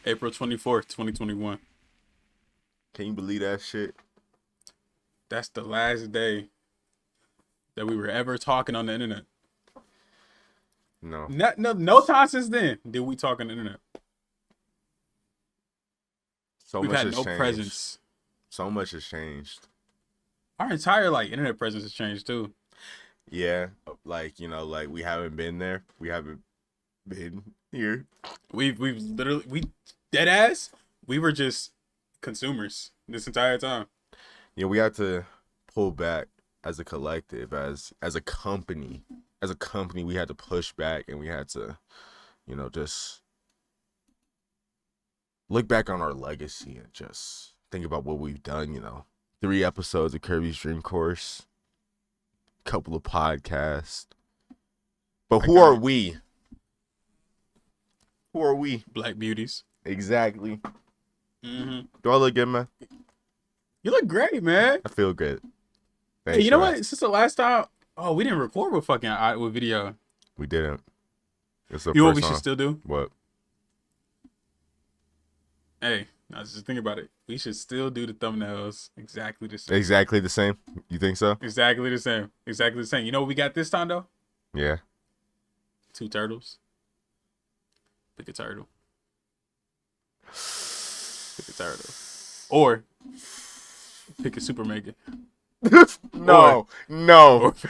April 24th, 2021. Can you believe that shit? That's the last day that we were ever talking on the internet. No. No time since then did we talk on the internet. So We've much had has no changed. presence. So much has changed. Our entire internet presence has changed too. Yeah, like we haven't been there. We haven't been here. We've literally dead ass. We were just consumers this entire time. Yeah, we had to pull back as a collective, as a company. As a company, we had to push back, and we had to, just look back on our legacy and just think about what we've done. 3 episodes of Kirby's Dream Course, couple of podcasts. But who are we? Who are we? Black beauties. Exactly. Mm-hmm. Do I look good, man? You look great, man. I feel good. Hey, you know what? Since the last time, we didn't record with with video. We didn't. It's the you know what first we time. should still do? What? Hey, now just think about it. We should still do the thumbnails exactly the same. Exactly the same? You think so? Exactly the same. Exactly the same. You know what we got this time though? Yeah. 2 turtles. Pick a turtle. Pick a turtle. Or pick a super mega. No. Not Is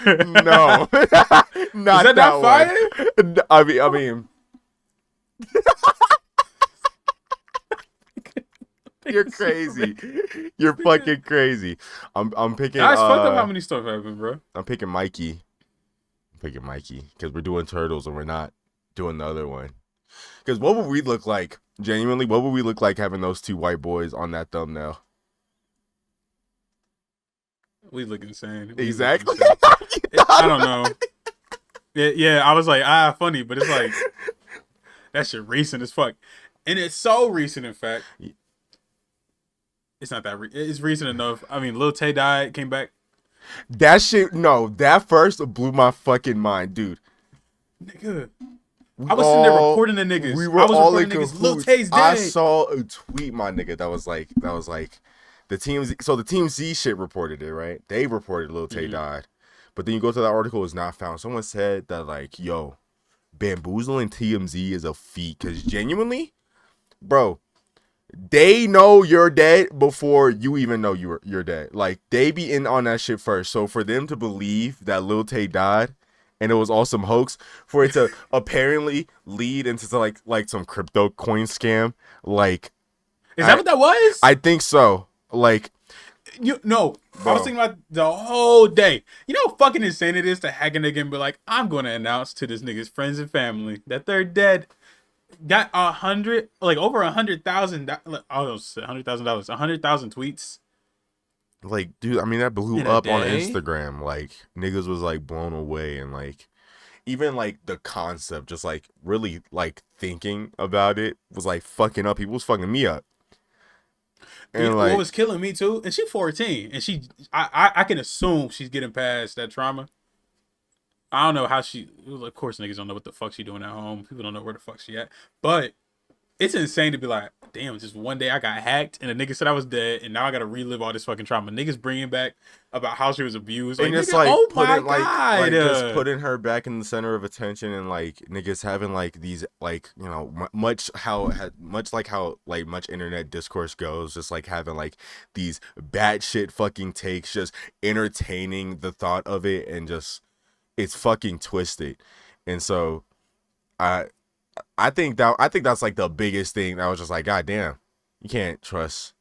that not fire? I mean You're crazy. You're fucking crazy. I'm picking Nah, it's fucked up how many stuff happened, bro. I'm picking Mikey. Because we're doing turtles and we're not doing the other one. Because what would we look like? Genuinely, what would we look like having those 2 white boys on that thumbnail? We look insane. Exactly. I don't know. Yeah, I was like, funny, but it's like that shit recent as fuck. And it's so recent, in fact. It's not that it's recent enough. I mean, Lil Tay died, came back. That shit, no, that first blew my fucking mind, dude. Nigga. I was sitting there recording the niggas. We were all in niggas. Lil Tay's dead. I saw a tweet, my nigga, that was like the TMZ. So the TMZ shit reported it, right? They reported Lil Tay died. But then you go to that article, it's not found. Someone said that like, yo, bamboozling TMZ is a feat. Because genuinely, bro, they know you're dead before you even know you're dead. Like, they be in on that shit first. So for them to believe that Lil Tay died and it was all some hoax, for it to apparently lead into like some crypto coin scam, like, is that what that was? I think so. Like, I was thinking about the whole day. You know how fucking insane it is to hack a nigga and be like, I'm going to announce to this nigga's friends and family that they're dead. Got over 100,000. Almost $100,000. 100,000 tweets. Like, dude, I mean, that blew In a up on day? Instagram. Like, niggas was like blown away, and like, even like the concept, just like really like thinking about it was like fucking up. People was fucking me up. And What was killing me too? And she's 14, and I can assume she's getting past that trauma. I don't know how of course niggas don't know what the fuck she doing at home. People don't know where the fuck she at. But it's insane to be like, damn, just one day I got hacked and a nigga said I was dead, and now I gotta relive all this fucking trauma. Niggas bringing back about how she was abused. and Like, it's nigga, like oh putting my God. just putting her back in the center of attention, and like niggas having like these like much internet discourse goes, just like having like these batshit fucking takes, just entertaining the thought of it, and just it's fucking twisted. And so I think that's like the biggest thing that was just like, God damn, you can't trust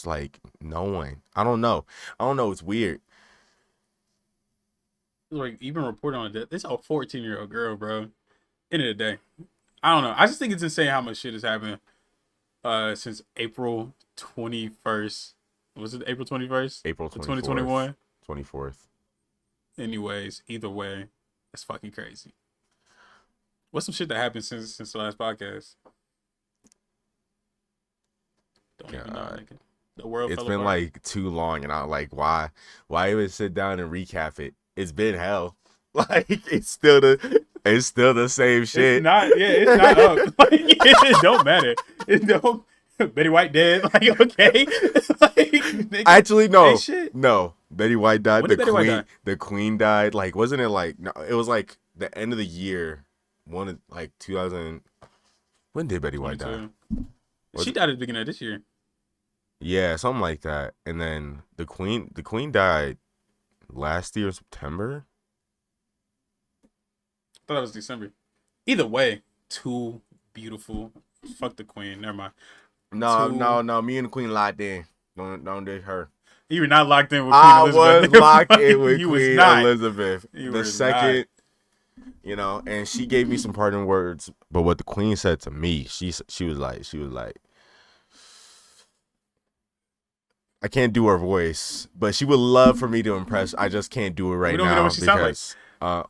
like no one. I don't know. It's weird. Like, even reporting on it, this a 14-year-old girl, bro. End of the day, I don't know. I just think it's insane how much shit has happened since April 21st. Was it April 21st? April 2021? 24th. Anyways, either way, it's fucking crazy. What's some shit that happened since the last podcast? Don't even know, nigga. The world It's fell been apart. like too long, and I like why even sit down and recap it. It's been hell. Like it's still the same It's shit. not. Yeah, it's not up. Like it don't matter. It don't. Betty White dead. Like okay. Like nigga, Actually, ain't no, shit. no. Betty White died. When did Betty White die? The queen died. Like, wasn't it like? No, it was like the end of the year. One of like 2000. When did Betty White die? 22. Was She it? died at the beginning of this year. Yeah, something like that. And then the queen died last year, September. I thought it was December. Either way, too beautiful. Fuck the queen. Never mind. No, Too. no, no. Me and the queen locked in. Don't do her. You were not locked in with Queen I Elizabeth. was locked in with You was Queen not. Elizabeth. You The were second, not. you know, and she gave me some parting words. But what the queen said to me, she was like, I can't do her voice, but she would love for me to impress. I just can't do it right We don't even know now what she sound like.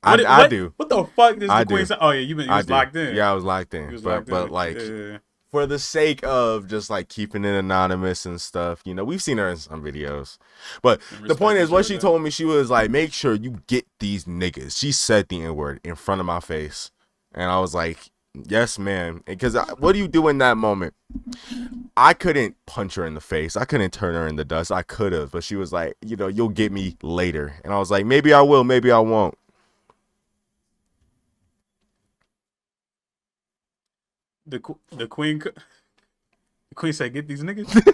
because I do. What the fuck does I the queen do. say? Oh yeah, you was locked in. Yeah, I was locked You in. was But locked in. like Yeah. for the sake of just like keeping it anonymous and stuff, you know, we've seen her in some videos. But the point is, what she told me, she was like, make sure you get these niggas. She said the N-word in front of my face. And I was like, yes, ma'am. Because what do you do in that moment? I couldn't punch her in the face. I couldn't turn her in the dust. I could have. But she was like, you know, you'll get me later. And I was like, maybe I will. Maybe I won't. The queen. The queen said, "Get these niggas."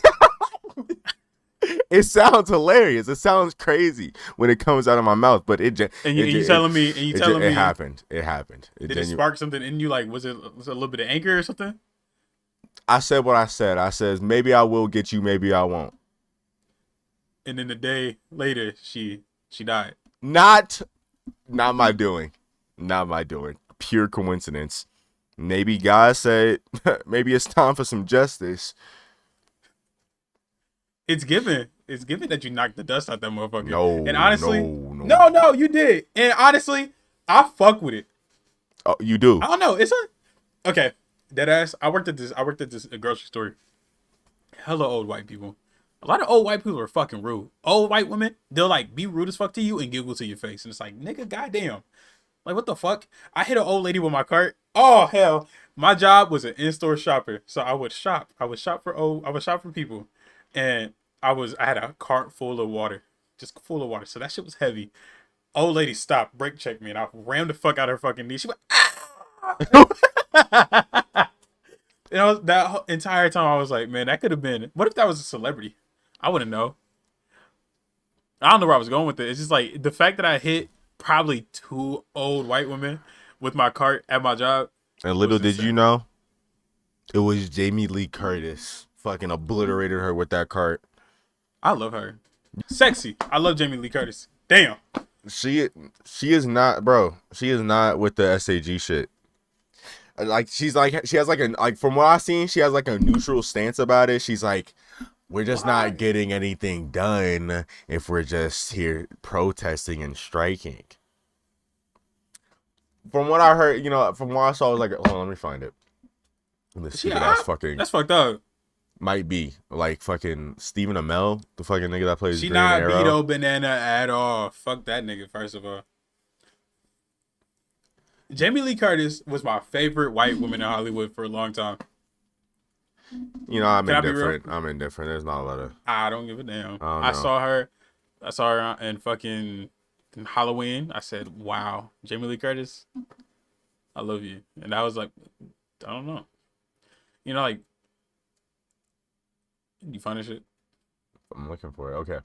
It sounds hilarious. It sounds crazy when it comes out of my mouth, but it just And you telling me? it happened. It happened. Did it spark something in you? Like, was it a little bit of anger or something? I said what I said. I says maybe I will get you, maybe I won't. And then the day later, she died. Not my doing. Not my doing. Pure coincidence. Maybe God said maybe it's time for some justice. It's given. It's given that you knocked the dust out that motherfucker. No, and honestly, no. no, you did. And honestly, I fuck with it. Oh, you do. I don't know. It's a okay. Deadass. I worked at this grocery store. Hella old white people. A lot of old white people are fucking rude. Old white women, they'll like be rude as fuck to you and giggle to your face. And it's like, nigga, goddamn. Like, what the fuck? I hit an old lady with my cart. Oh hell. My job was an in-store shopper. So I would shop. I would shop for people. And I had a cart full of water. Just full of water. So that shit was heavy. Old lady stopped, brake checked me, and I rammed the fuck out her fucking knee. She went, ah! And I was, that entire time I was like, man, that could have been. What if that was a celebrity? I wouldn't know. I don't know where I was going with it. It's just like the fact that I hit probably 2 old white women with my cart at my job. And little did you know, it was Jamie Lee Curtis. Fucking obliterated her with that cart. I love her. Sexy. I love Jamie Lee Curtis. Damn. She is not, bro. She is not with the SAG shit. Like she has like from what I've seen, she has like a neutral stance about it. She's like, we're just not getting anything done if we're just here protesting and striking. From what I heard, you know, from what I saw, I was like, hold on, let me find it. This stupid ass fucking. That's fucked up. Might be like fucking Stephen Amell, the fucking nigga that plays. She Green not Arrow. Beto Banana at all. Fuck that nigga. First of all, Jamie Lee Curtis was my favorite white woman in Hollywood for a long time. You know, I'm indifferent. There's not a lot of. I don't give a damn. I saw her in fucking Halloween. I said, "Wow, Jamie Lee Curtis, I love you." And I was like, I don't know. You know, like, you find shit? I'm looking for it. Okay.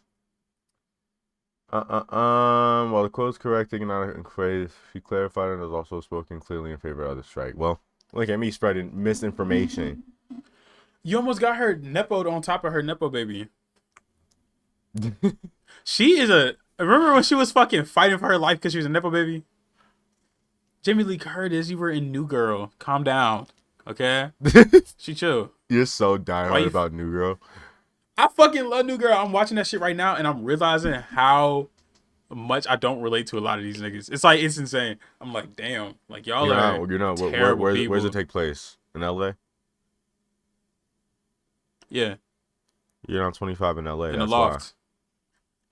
While the quote's correcting and not in phrase, she clarified and has also spoken clearly in favor of the strike. Well, look at me spreading misinformation. You almost got her nepo on top of her nepo baby. She is a. Remember when she was fucking fighting for her life because she was a nepo baby? Jamie Lee Curtis, you were in New Girl. Calm down, okay? She chill. You're so diehard about New Girl. I fucking love New Girl. I'm watching that shit right now, and I'm realizing how much I don't relate to a lot of these niggas. It's like, it's insane. I'm like, damn, like y'all are terrible people. Where's it take place? In LA? Yeah. You're on 25 in LA. In the loft.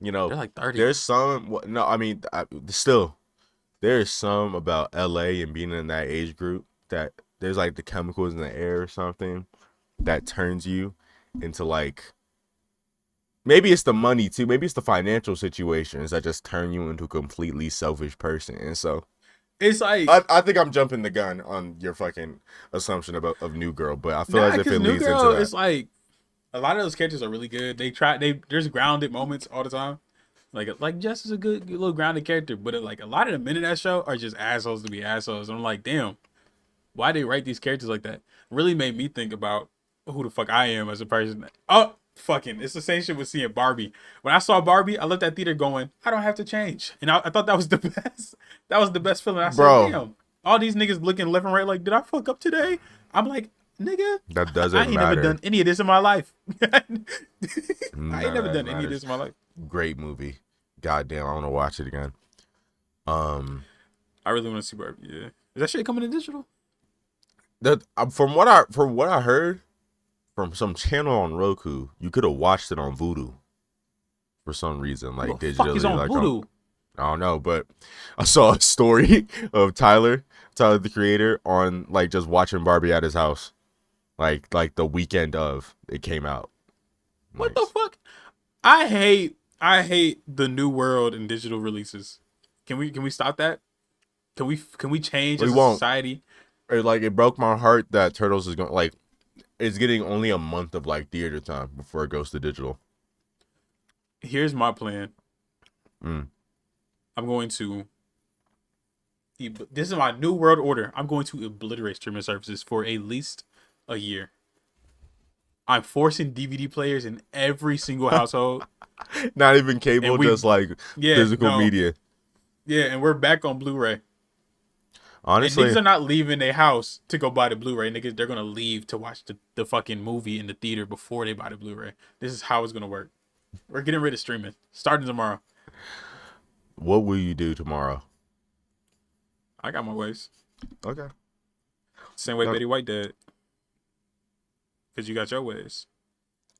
You know, They're like 30. there's some. No, I mean, still, there's some about LA and being in that age group that there's like the chemicals in the air or something that turns you into like, maybe it's the money too, maybe it's the financial situations that just turn you into a completely selfish person. And so It's like I think I'm jumping the gun on your fucking assumption about of New Girl, but I feel nah, as if because it New leads into Girl that. is like a lot of those characters are really good. They there's grounded moments all the time. Like Jess is a good little grounded character, but like a lot of the men in that show are just assholes to be assholes. And I'm like, damn, why they write these characters like that? Really made me think about who the fuck I am as a person. Oh, fucking, it's the same shit with seeing Barbie. When I saw Barbie, I left that theater going, I don't have to change, and I thought that was the best. That was the best feeling. I said, Bro, damn, all these niggas looking left and right like, did I fuck up today? I'm like, nigga, that I doesn't ain't never matter. done any of this in my life. I ain't None of never that done any of matters. this in my life. Great movie. Goddamn, I want to watch it again. Um, I really want to see Barbie. Yeah, is that shit coming in digital? that from what I heard from some channel on Roku, you could have watched it on Vudu for some reason, Who like the fuck is digitally, on like on. Voodoo? I don't know, but I saw a story of Tyler the creator, on like just watching Barbie at his house, like the weekend of it came out. What Like, the fuck? I hate the new world and digital releases. Can we stop that? Can we change we as a won't. society? It broke my heart that Turtles is going, like, it's getting only a month of like theater time before it goes to digital. Here's my plan. Mm. I'm going to this is my new world order. I'm going to obliterate streaming services for at least a year. I'm forcing DVD players in every single household, Not even and cable, we just like yeah physical no media. yeah, and we're back on Blu-ray. And niggas Honestly, are not leaving their house to go buy the Blu-ray. Niggas, they're gonna leave to watch the fucking movie in the theater before they buy the Blu-ray. This is how it's gonna work. We're getting rid of streaming starting tomorrow. what will you do tomorrow? I got my ways. Okay. Same way No, Betty White did. Cause you got your ways.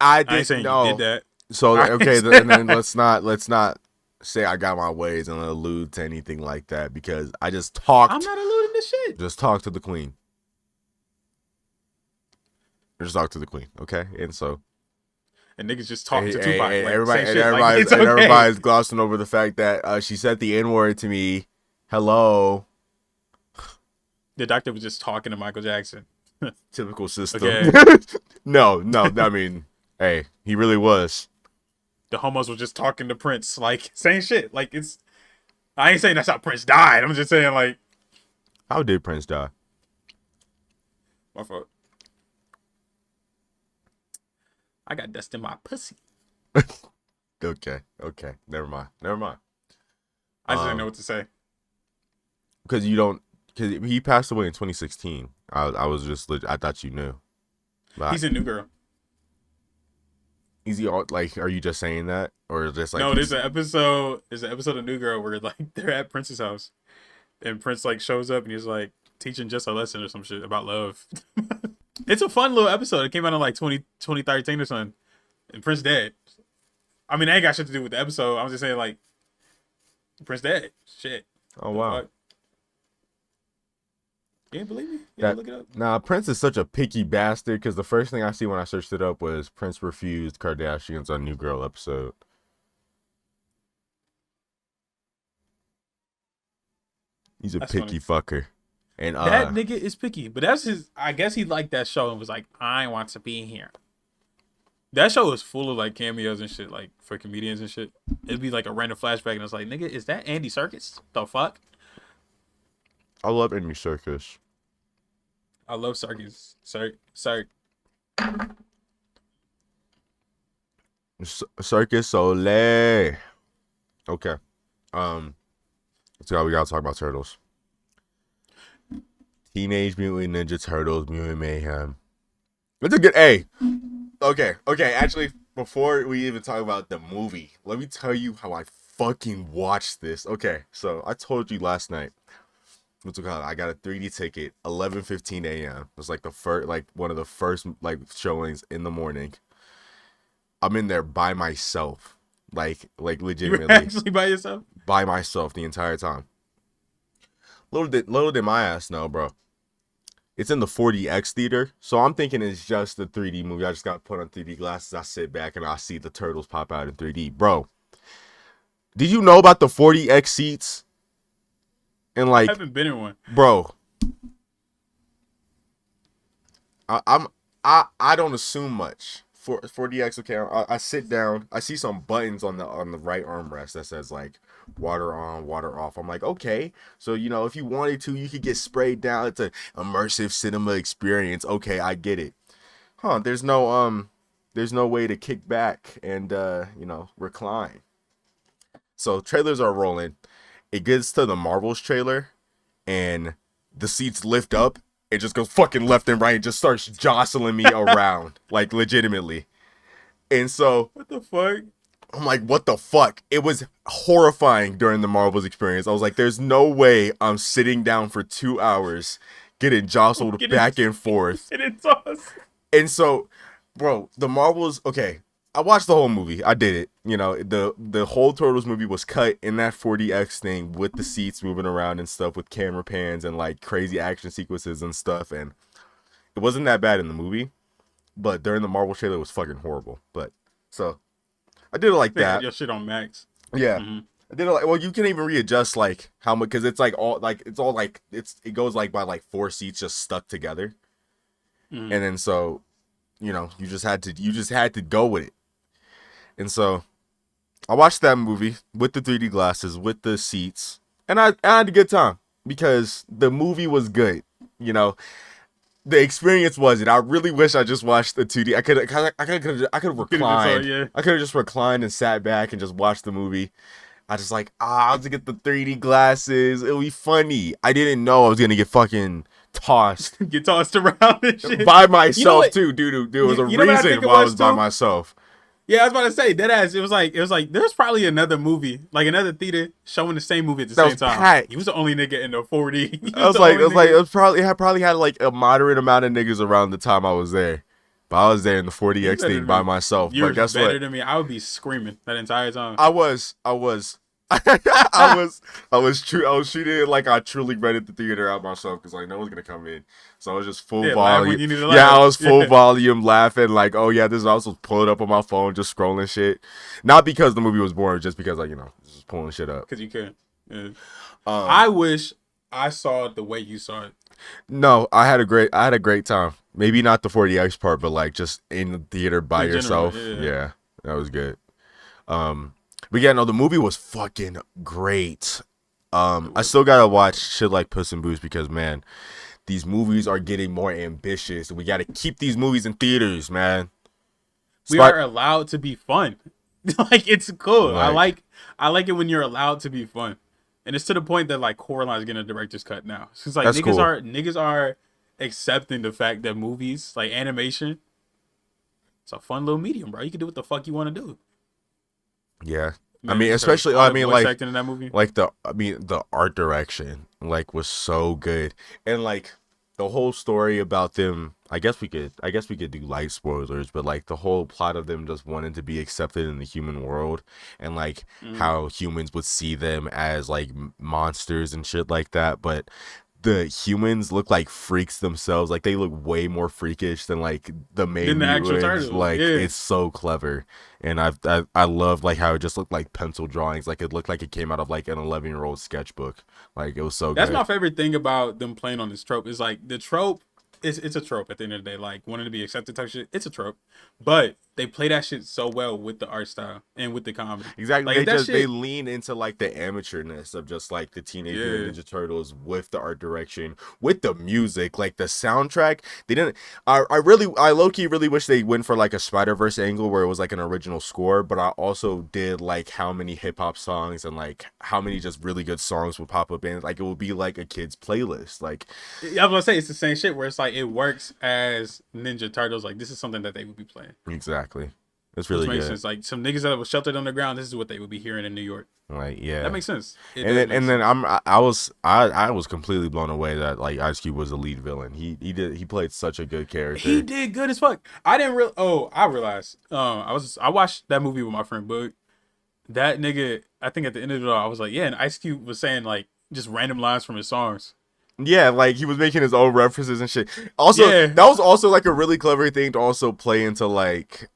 I I ain't didn't saying you did know. that. So I ain't okay, saying and then let's not say I got my ways and allude to anything like that, because I I'm not alluding to shit. just talked to the queen. Just talked to the queen, okay? And so And niggas just talk to Tupac like everybody same shit. Like it's okay. everybody's glossing over the fact that she said the N word to me. Hello, The doctor was just talking to Michael Jackson. typical system. Okay. No, I mean, hey, he really was. The homos were just talking to Prince, like same shit. Like it's. I ain't saying that's how Prince died. I'm just saying like How did Prince die? my fault. I got dust in my pussy. Okay, never mind. I just didn't know what to say. Because you don't, because he passed away in 2016. I was just I thought you knew. But He's a new girl. is he all, like? Are you just saying that, or just like No, there's an episode. There's an episode of New Girl where like they're at Prince's house, and Prince like shows up and he's like teaching just a lesson or some shit about love. It's a fun little episode. It came out in like 2013 or something, and Prince dead. I mean, that ain't got shit to do with the episode. I was just saying like Prince dead. Shit. Oh The wow. fuck? You ain't believe me? You That look it up. Nah, Prince is such a picky bastard. Because the first thing I see when I searched it up was Prince refused Kardashians on New Girl episode. He's a That's picky funny. fucker. And That nigga is picky, but that's his. I guess he liked that show and was like, I want to be here. That show is full of like cameos and shit, like for comedians and shit. It'd be like a random flashback, and it's like, nigga, is that Andy Serkis? The fuck? I love Andy Serkis. I love Serkis. Sark. Circus Soleil. Okay. Let's go. We gotta talk about turtles. Teenage Mutant Ninja Turtles, Mutant Mayhem. It's a good. Hey. Okay. Actually, before we even talk about the movie, let me tell you how I fucking watched this. Okay. So I told you last night. What's it called? I got a 3D ticket, 11:15 a.m. It was like the first, like one of the first like showings in the morning. I'm in there by myself. like You were legitimately actually by yourself? by myself the entire time. Little did my ass know, bro. It's in the 4DX theater, so I'm thinking it's just a 3D movie. I just got put on 3D glasses. I sit back and I see the turtles pop out in 3D, bro. Did you know about the 4DX seats? And I like, haven't been in one. bro, I'm I don't assume much. For DX, okay, I sit down. I see some buttons on the right armrest that says like water on, water off. I'm like, okay, so if you wanted to, you could get sprayed down. It's a immersive cinema experience. Okay, I get it. Huh? There's no way to kick back and recline. So trailers are rolling. It gets to the Marvels trailer, and the seats lift up. It just goes fucking left and right and just starts jostling me around, like legitimately. And so What the fuck? I'm like, what the fuck? It was horrifying during the Marvels experience. I was like, there's no way I'm sitting down for 2 hours getting jostled back and forth. It's awesome. And so, bro, the Marvels, okay, I watched the whole movie. I did it. The whole Turtles movie was cut in that 4DX thing with the seats moving around and stuff with camera pans and like crazy action sequences and stuff. And it wasn't that bad in the movie, but during the Marvel trailer, it was fucking horrible. But so I did it like that. Your shit on max. Yeah. Mm-hmm. I did it like, well, you can even readjust like how much, because it's like all like it goes like by like 4 seats just stuck together. Mm-hmm. And then so you just had to go with it. And so I watched that movie with the 3D glasses, with the seats, and I had a good time because the movie was good. The experience wasn't. I really wish I just watched the 2D. I could have reclined. Yeah. I could have just reclined and sat back and just watched the movie. I just like, I'll just get the 3D glasses. It'll be funny. I didn't know I was gonna get fucking tossed. Get tossed around and shit. By myself too, dude. There was a reason why I was by myself. Yeah, I was about to say, deadass. It was like there's probably another movie, like another theater showing the same movie at the same time. Packed. He was the only nigga in the 4D. It probably had like a moderate amount of niggas around the time I was there. But I was there in the 4DX thing by myself. You're but guess better what? than me. I would be screaming that entire time. I was true. I was treating it like I truly rented the theater out myself because like no one's gonna come in. So I was just full volume. I was full volume laughing like, oh yeah, this is also pulling up on my phone, just scrolling shit. Not because the movie was boring, just because like just pulling shit up. Because you could. Yeah. I wish I saw it the way you saw it. No, I had a great time. Maybe not the 40X part, but like just in the theater by yourself. Yeah, that was good. But yeah, no, the movie was fucking great. I still gotta watch shit like Puss in Boots because man, these movies are getting more ambitious. We gotta keep these movies in theaters, man. We are allowed to be fun. Like it's cool. I like it when you're allowed to be fun. And it's to the point that like Coraline's getting a director's cut now. It's like niggas are accepting the fact that movies, like animation, it's a fun little medium, bro. You can do what the fuck you want to do. Yeah. Man, I mean, especially like acting in that movie. Like the art direction like was so good. And like the whole story about them, I guess we could do light spoilers, but like the whole plot of them just wanting to be accepted in the human world and like how humans would see them as like monsters and shit like that, but the humans look like freaks themselves. Like they look way more freakish than like the main mutants. Like it's so clever, and I love like how it just looked like pencil drawings. Like it looked like it came out of like an 11-year-old sketchbook. Like it was so. That's good. my favorite thing about them playing on this trope. Is like the trope. It's a trope at the end of the day. Like wanting to be accepted type shit. It's a trope, but they play that shit so well with the art style and with the comedy. Exactly. Like, they lean into like the amateurness of just like the Teenage Mutant Ninja Turtles with the art direction, with the music, like the soundtrack. They didn't. I low-key really wish they went for like a Spider-Verse angle where it was like an original score. But I also did like how many hip hop songs and like how many just really good songs would pop up in. Like it would be like a kid's playlist. Like I was gonna say it's the same shit where it's like it works as Ninja Turtles. Like this is something that they would be playing. Exactly. It's really good. Makes sense. Like some niggas that were sheltered underground, this is what they would be hearing in New York. Like yeah, that makes sense. I was completely blown away that like Ice Cube was the lead villain. He played such a good character. He did good as fuck. I didn't realize. I realized. I watched that movie with my friend Boog, that nigga, I think at the end of it all, I was like, yeah, and Ice Cube was saying like just random lines from his songs. Yeah, like he was making his own references and shit. Also, Yeah, that was also like a really clever thing to also play into like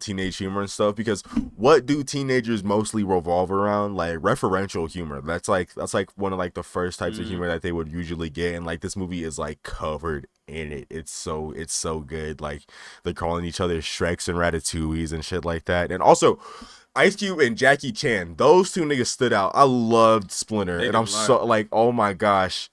teenage humor and stuff, because what do teenagers mostly revolve around? Like referential humor. That's like one of like the first types of mm, humor that they would usually get, and like this movie is like covered in it. It's so good. Like they're calling each other Shreks and Ratatouilles and shit like that. And also Ice Cube and Jackie Chan, those two niggas stood out. I loved Splinter, they and did I'm a lot. so like, oh my gosh,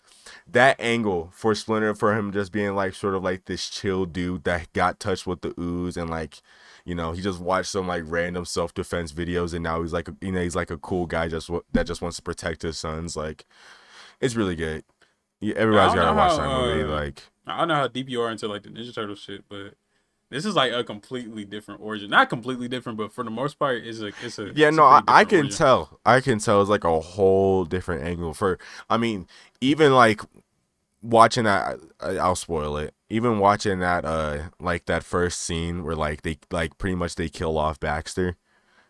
that angle for Splinter, for him just being like sort of like this chill dude that got touched with the ooze, and like, he just watched some like random self defense videos, and now he's like, he's like a cool guy that just wants to protect his sons. Like, it's really good. Yeah, Now, everybody's gotta watch that movie. Like, I don't know how deep you are into like the Ninja Turtle shit, but this is like a completely different origin. Not completely different, but for the most part, yeah, it's a no, I, pretty I different can origin. tell. I can tell it's like a whole different angle for. I mean, even like watching that, I'll spoil it. Even watching that, like that first scene where like they like pretty much they kill off Baxter,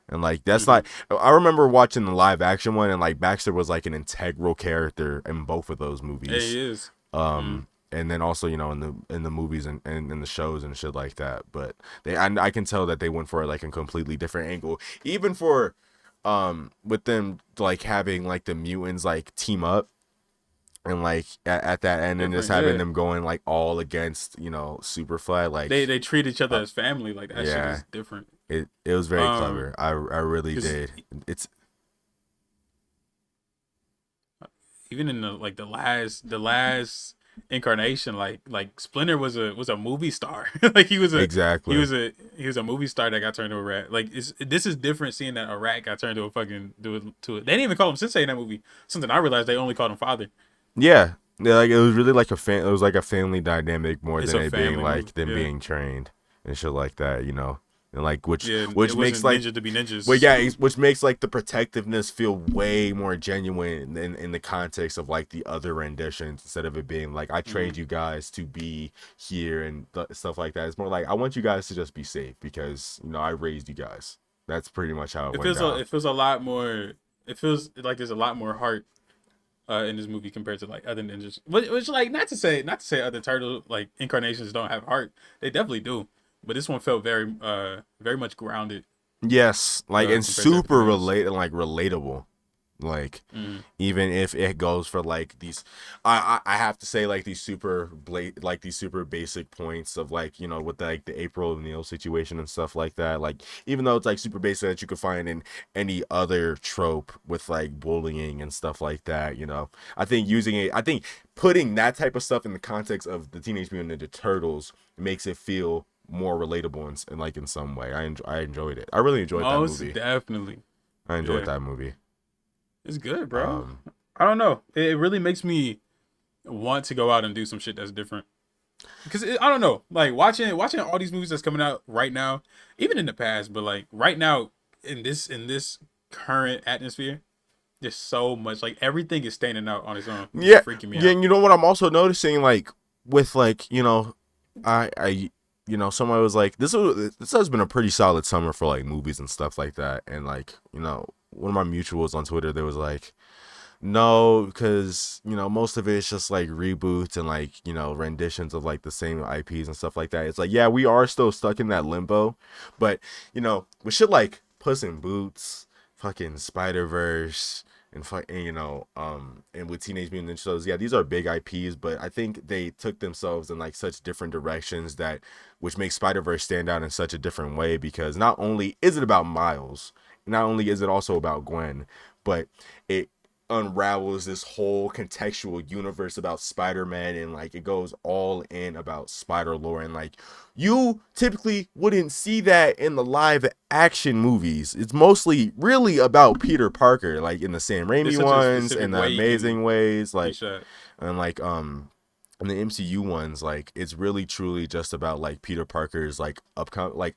and like that's Hmm. not. I remember watching the live action one, and like Baxter was like an integral character in both of those Yeah, movies. he is. Mm. And then also in the movies and in the shows and shit like that. But I can tell that they went for like a completely different angle, even for with them like having like the mutants like team up, and like at that end, and just Different, having yeah. them going like all against Superfly, They like they treat each other uh, as family. Like that shit yeah, is different. it was very Um, clever. I really because did. It's even in the last incarnation, like Splinter was a movie star. Like he exactly. was a he was a movie star that got turned to a rat. Like this is different seeing that a rat got turned to a fucking do it to it. They didn't even call him Sensei in that movie. Something I realized they only called him Father. Yeah. Yeah, like it was really like it was like a family dynamic more It's than a it being family movie. like them Yeah, being trained and shit like that. And like which yeah. which It makes wasn't like ninja to be well, ninjas. yeah, which makes like the protectiveness feel way more genuine in the context of like the other renditions, instead of it being like I trained Mm. you guys to be here and stuff like that. It's more like I want you guys to just be safe because I raised you guys. That's pretty much how it It went feels a, down. it feels a lot more. It feels like there's a lot more heart in this movie compared to like other ninjas. Which like not to say other turtle like incarnations don't have heart. They definitely do. But this one felt very much grounded Yes, like and compared to super everything else. like relatable. Like Mm. even if it goes for like these, I have to say like these super basic points of like with like the April O'Neil situation and stuff like that. Like even though it's like super basic that you could find in any other trope with like bullying and stuff like that. I think putting that type of stuff in the context of the Teenage Mutant Ninja Turtles makes it feel more relatable like in some way. I enjoyed it. I really enjoyed that Most movie. definitely. I enjoyed Yeah. that movie. It's good, bro. Um, I don't know. It really makes me want to go out and do some shit that's different. Because I don't know, like watching all these movies that's coming out right now, even in the past, but like right now in this current atmosphere, there's so much like everything is standing out on its own, which is Yeah, freaking me yeah, out. and you know what I'm also noticing, like with like I somebody was like this has been a pretty solid summer for like movies and stuff like that, and like one of my mutuals on Twitter, they was like, no, because most of it is just like reboots and like renditions of like the same IPs and stuff like that. It's like, yeah, we are still stuck in that limbo, but with shit like Puss in Boots, fucking Spider Verse, and fucking and with Teenage Mutant Ninja Turtles, yeah, these are big IPs, but I think they took themselves in like such different directions that which makes Spider Verse stand out in such a different way, because not only is it about Miles, not only is it also about Gwen, but it unravels this whole contextual universe about Spider-Man, and like it goes all in about spider lore, and like you typically wouldn't see that in the live action movies. It's mostly really about Peter Parker, like in the Sam There's Raimi such a ones and specific the way you Amazing can Ways, be like shot. and like and the MCU ones, like it's really truly just about like Peter Parker's like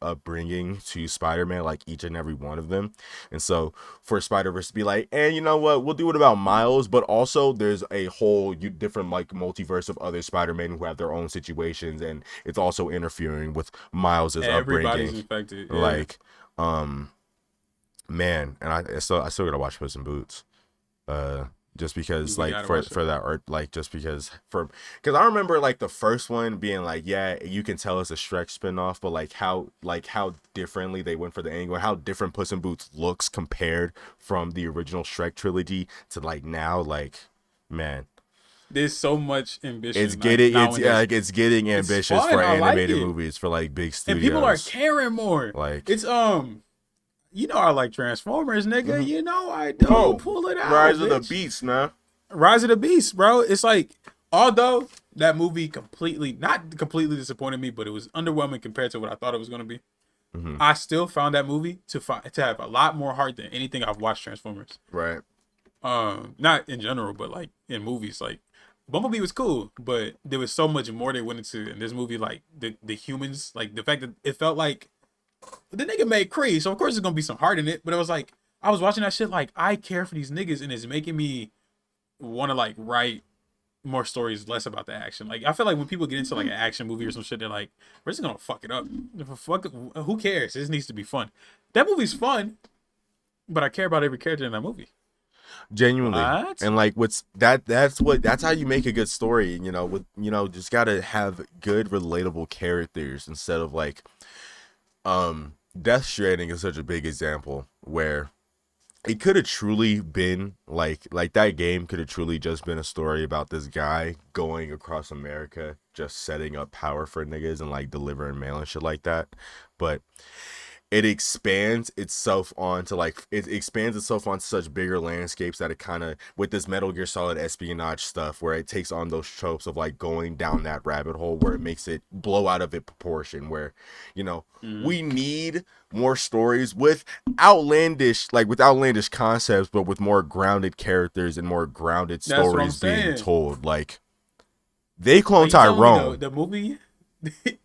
upbringing to Spider-Man, like each and every one of them. And so for Spider-Verse to be like, and you know what, we'll do it about Miles, but also there's a whole different like multiverse of other Spider-Man who have their own situations, and it's also interfering with Miles's Everybody's upbringing. infected. Yeah. Like um man, and I still gotta watch Puss in Boots. Uh, just because We like gotta for watch it. for that art, like just because I remember like the first one being like, yeah, you can tell it's a Shrek spinoff, but like how differently they went for the angle, how different Puss in Boots looks compared from the original Shrek trilogy to like now, like man, There's so much it's ambition like getting it's yeah, nowadays. like it's getting It's ambitious fun. for I like animated it, movies for like big and people are studios. caring more. Like, It's you know I like Transformers, nigga. mhm. You know I do. Oh, Pull it out, Rise of the bitch. Beast, man. Rise of the Beast, bro. It's like, although that movie completely, not completely disappointed me, but it was underwhelming compared to what I thought it was gonna be. Hmm. I still found that movie to have a lot more heart than anything I've watched Transformers. Right. Not in general, but like in movies. Like Bumblebee was cool, but there was so much more they went into in this movie. Like the humans, like the fact that it felt like the nigga made Kree, so of course there's gonna be some heart in it. But it was like I was watching that shit like I care for these niggas, and it's making me want to like write more stories, less about the action. Like I feel like when people get into like an action movie or some shit, they're like, we're just gonna fuck it up. Fuck it, who cares? It just needs to be fun. That movie's fun, but I care about every character in that movie. Genuinely. What? And like that's how you make a good story, with just gotta have good relatable characters instead of like Death Stranding is such a big example where it could have truly been like that game could have truly just been a story about this guy going across America just setting up power for niggas and like delivering mail and shit like that. But it expands itself onto such bigger landscapes that it kind of, with this Metal Gear Solid espionage stuff, where it takes on those tropes of like going down that rabbit hole, where it makes it blow out of it proportion, where Mm. we need more stories with outlandish concepts, but with more grounded characters and more grounded That's what I'm stories being saying. told. Like, they Are clone you telling me Tyrone. the movie?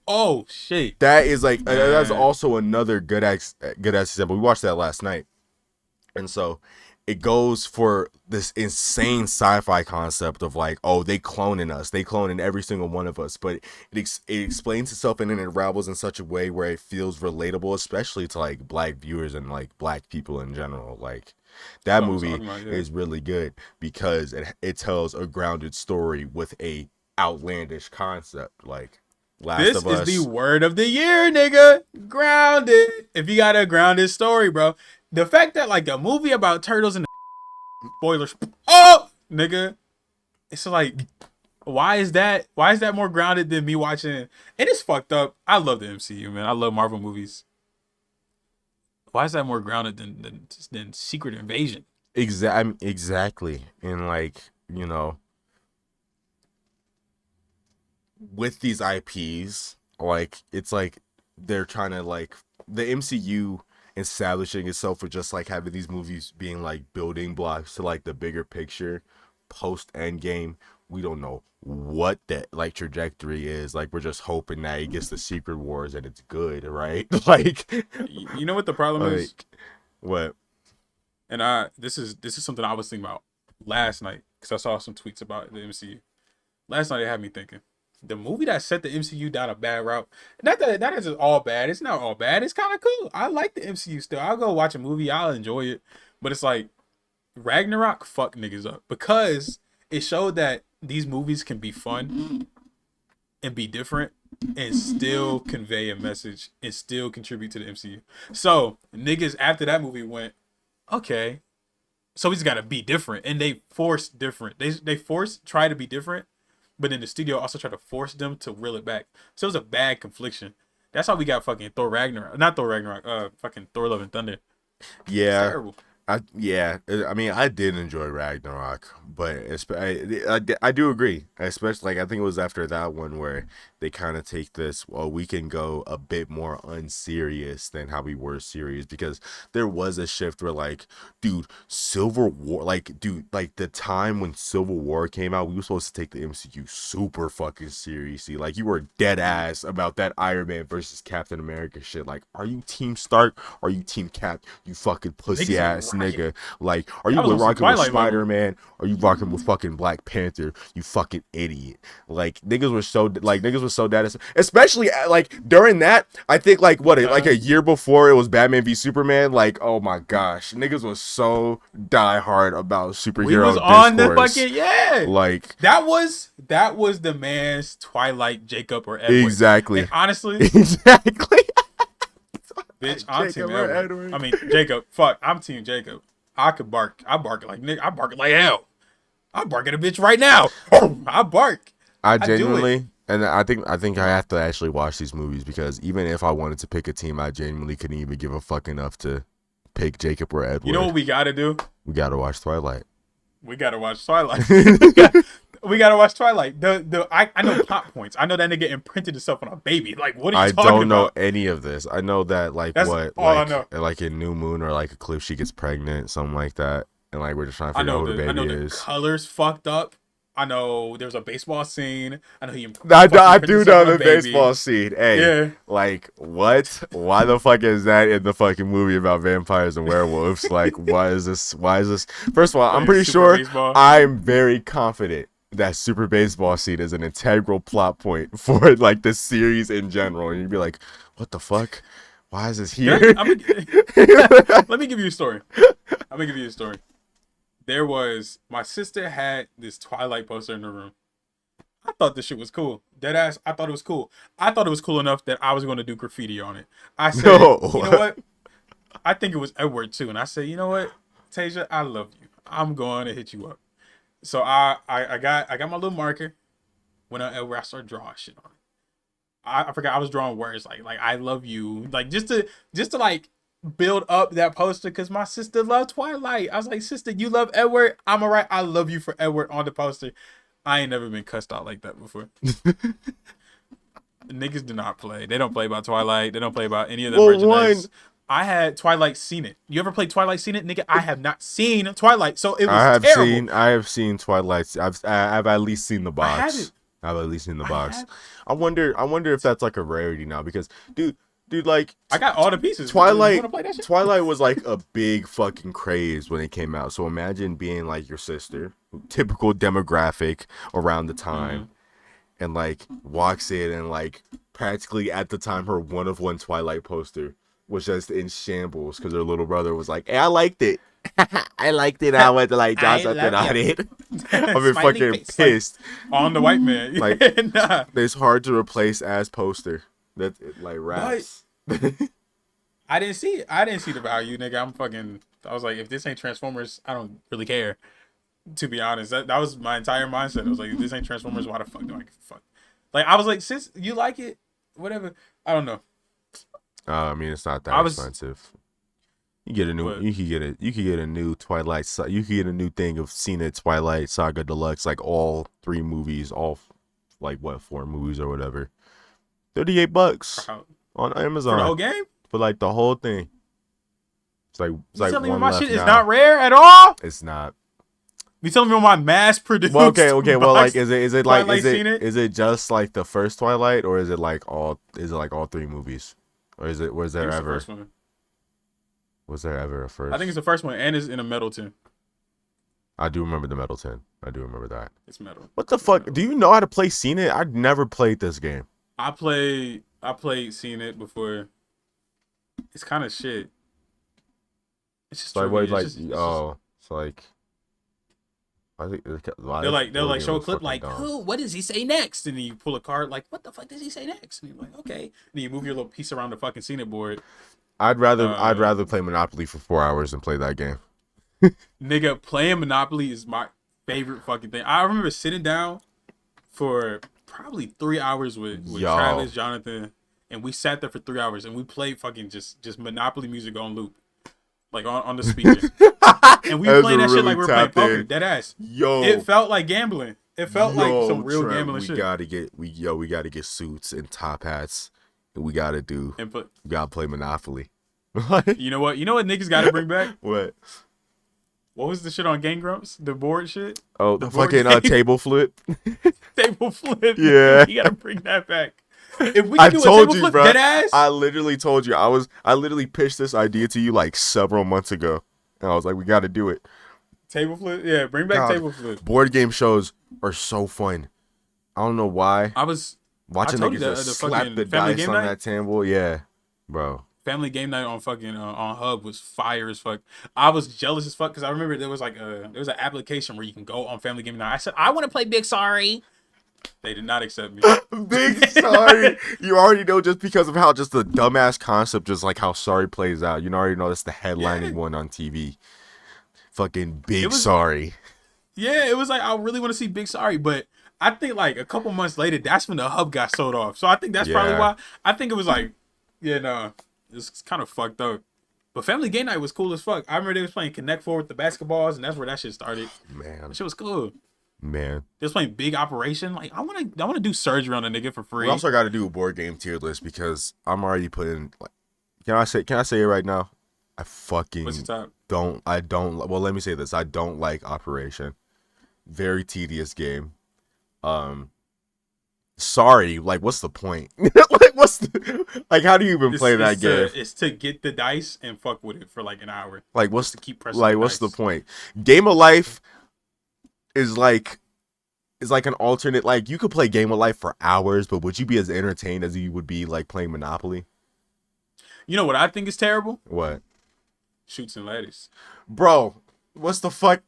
Oh shit, That is like that's man. also another good ass example. We watched that last night, and so it goes for this insane sci-fi concept of like, oh, they cloning us, they cloning every single one of us, but it explains itself and then it unravels in such a way where it feels relatable, especially to like black viewers and like black people in general. Like, That's that what I'm movie talking about. Yeah. is really good because it tells a grounded story with a outlandish concept. Like, Last This of is the Us. word of the year, nigga. Grounded. If you got a grounded story, bro. The fact that like a movie about turtles and spoilers. Oh, nigga. It's like, why is that? Why is that more grounded than me watching? And it's fucked up. I love the MCU, man. I love Marvel movies. Why is that more grounded than Secret Invasion? Exactly. And like, with these IPs, like it's like they're trying to like the MCU establishing itself for just like having these movies being like building blocks to like the bigger picture post Endgame. We don't know what that like trajectory is. Like, we're just hoping that it gets the Secret Wars and it's good, right? Like, You know what the problem is? like what? And this is something I was thinking about last night because I saw some tweets about the MCU. Last night it had me thinking. The movie that set the MCU down a bad route. Not that it's all bad. It's not all bad. It's kind of cool. I like the MCU still. I'll go watch a movie. I'll enjoy it. But it's like Ragnarok fuck niggas up because it showed that these movies can be fun and be different and still convey a message and still contribute to the MCU. So niggas after that movie went, okay, so he's got to be different, and they force different. They force try to be different, but then the studio also try to force them to reel it back. So it was a bad confliction. That's how we got fucking Thor Ragnarok, not Thor Ragnarok, fucking Thor Love and Thunder. It's Yeah, terrible. I mean, I did enjoy Ragnarok, but I do agree. Especially, like, I think it was after that one where they kind of take this. Well, we can go a bit more unserious than how we were serious, because there was a shift where, like, dude, Civil War, like, dude, like the time when Civil War came out, we were supposed to take the MCU super fucking seriously. Like, you were dead ass about that Iron Man versus Captain America shit. Like, are you Team Stark? Or are you Team Cap? You fucking pussy Niggas ass. nigga. Like, are you That was on some rocking with Twilight level. Spider-Man? Are you rocking with fucking Black Panther? You fucking idiot. Like, niggas were so dead. Especially, like, during that, I think, like, like a year before it was Batman v Superman. Like, oh my gosh. Niggas was so diehard about superhero We was discourse. on the fucking, yeah. Like, that was the man's Twilight Jacob or Edward. exactly. And honestly, exactly. bitch, I'm Jacob team or Edward. Edward. I mean, Jacob. Fuck, I'm team Jacob. I could bark. I bark like nigga. I bark like hell. I bark at a bitch right now. I bark. I genuinely, and I think I have to actually watch these movies because even if I wanted to pick a team, I genuinely couldn't even give a fuck enough to pick Jacob or Edward. You know what we gotta do? We gotta watch Twilight. We gotta watch Twilight. We gotta watch Twilight. I know plot points. I know that nigga imprinted himself on a baby. Like, what are you talking about? I don't know any of this. I know that, like, that's what, all like, I know. Like in New Moon or like Eclipse, she gets pregnant, something like that, and like we're just trying to figure out who the baby I know is. The colors fucked up. I know there's a baseball scene. I know he. I do know the baseball scene. Hey, yeah. Like, what? Why the fuck is that in the fucking movie about vampires and werewolves? Like, why is this? First of all, I'm pretty sure. Baseball. I'm very confident that Super Baseball scene is an integral plot point for like the series in general. And you'd be like, what the fuck? Why is this here? Let me give you a story. There was, my sister had this Twilight poster in her room. I thought this shit was cool. Deadass, I thought it was cool. I thought it was cool enough that I was going to do graffiti on it. I said, You know what? I think it was Edward too. And I said, you know what, Tasia, I love you. I'm going to hit you up. So I got my little marker. Went on Edward, I started drawing shit on it. I forgot I was drawing words like I love you. Like just to like build up that poster because my sister loved Twilight. I was like, sister, you love Edward? I'm alright. I love you for Edward on the poster. I ain't never been cussed out like that before. Niggas do not play. They don't play about Twilight. They don't play about any of the merchandise. I had Twilight seen it. You ever played Twilight seen it? Nigga, I have not seen Twilight. So it was terrible. I have seen Twilight. I've at least seen the box. I've at least seen the box. I wonder if that's like a rarity now because dude, like I got all the pieces. Twilight was like a big fucking craze when it came out. So imagine being like your sister, typical demographic around the time, and like walks in and like practically at the time her one of one Twilight poster was just in shambles because her little brother was like, hey, I liked it. I liked it. I went to like draw something on it. I've been fucking pissed. Like, on the white man. Like, it's hard to replace as poster. That like raps. I didn't see it. I didn't see the value, nigga. I was like, if this ain't Transformers, I don't really care. To be honest, that was my entire mindset. I was like, if this ain't Transformers, why the fuck do I give a fuck? Like, I was like, sis, you like it? Whatever. I don't know. I mean, it's not that expensive. You get a new. You could get a new Twilight. You could get a new thing of Seen It Twilight Saga Deluxe, like all 3 movies, all like what 4 movies or whatever. $38 on Amazon for the whole game. For like the whole thing. It's like telling me one my left shit now. is not rare at all. It's not. You telling me my mass produced? Well, okay. Well, like, is it just like the first Twilight, or is it like all 3 movies, or was there ever a first? I think it's the first one, and it's in a metal tin. I do remember the metal tin. I do remember that. It's metal. What the fuck? Do you know how to play Seen It? I've never played this game. I played Seen It before. It's kind of shit. It's just like what? Like it's like. I think they'll like show a clip like, oh, what does he say next? And then you pull a card like, what the fuck does he say next? And you're like, okay. And then you move your little piece around the fucking Seen It board. I'd rather play Monopoly for 4 hours than play that game. Nigga, playing Monopoly is my favorite fucking thing. I remember sitting down for probably 3 hours with Travis, Jonathan, and we sat there for 3 hours and we played fucking just Monopoly music on loop. Like on the speaker. And we playing that shit like we're playing poker. Dead ass. Yo. It felt like gambling. It felt like some real Trent, gambling shit. We gotta get suits and top hats. And we gotta play Monopoly. You know what niggas gotta bring back? What was the shit on Game Grumps? The board shit? Oh, the fucking table flip. Table flip. Yeah. You gotta bring that back. If we can do a table flip, dead ass. I literally told you. I literally pitched this idea to you like several months ago. And I was like, we got to do it. Table flip, yeah, bring back God, table flip. board game shows are so fun. I don't know why. I Watching told you niggas just the slap fucking the family dice game on night. that table. Yeah, bro. Family game night on fucking on Hub was fire as fuck. I was jealous as fuck because I remember there was an application where you can go on Family Game Night. I said I want to play Big Sorry. They did not accept me. Big Sorry. You already know just because of how just the dumbass concept, just like how Sorry plays out. You already know that's the headlining Yeah, one on TV. Fucking it Big was. Sorry. Yeah, it was like I really want to see Big Sorry, but I think like a couple months later, that's when the Hub got sold off. So I think that's probably Yeah, why. I think it was like, yeah, no, it's kind of fucked up. But Family Game Night was cool as fuck. I remember they was playing Connect Four with the basketballs, and that's where that shit started. man, That shit was cool. man. They was playing Big Operation. Like I wanna do surgery on a nigga for We free. also got to do a board game tier list because I'm already putting. Like, can I say it right now? I What's fucking your top? don't. Well, let me say this. I don't like Operation. Very tedious game. Sorry, like what's the point? Like what's like how do you even play that game? It's to get the dice and fuck with it for like an hour. Like Just to keep pressing what's the dice. point? Game of Life is like an alternate, like you could play Game of Life for hours, but would you be as entertained as you would be like playing Monopoly? You know what I think is terrible? What? Shoots and ladders. Bro, what's the fuck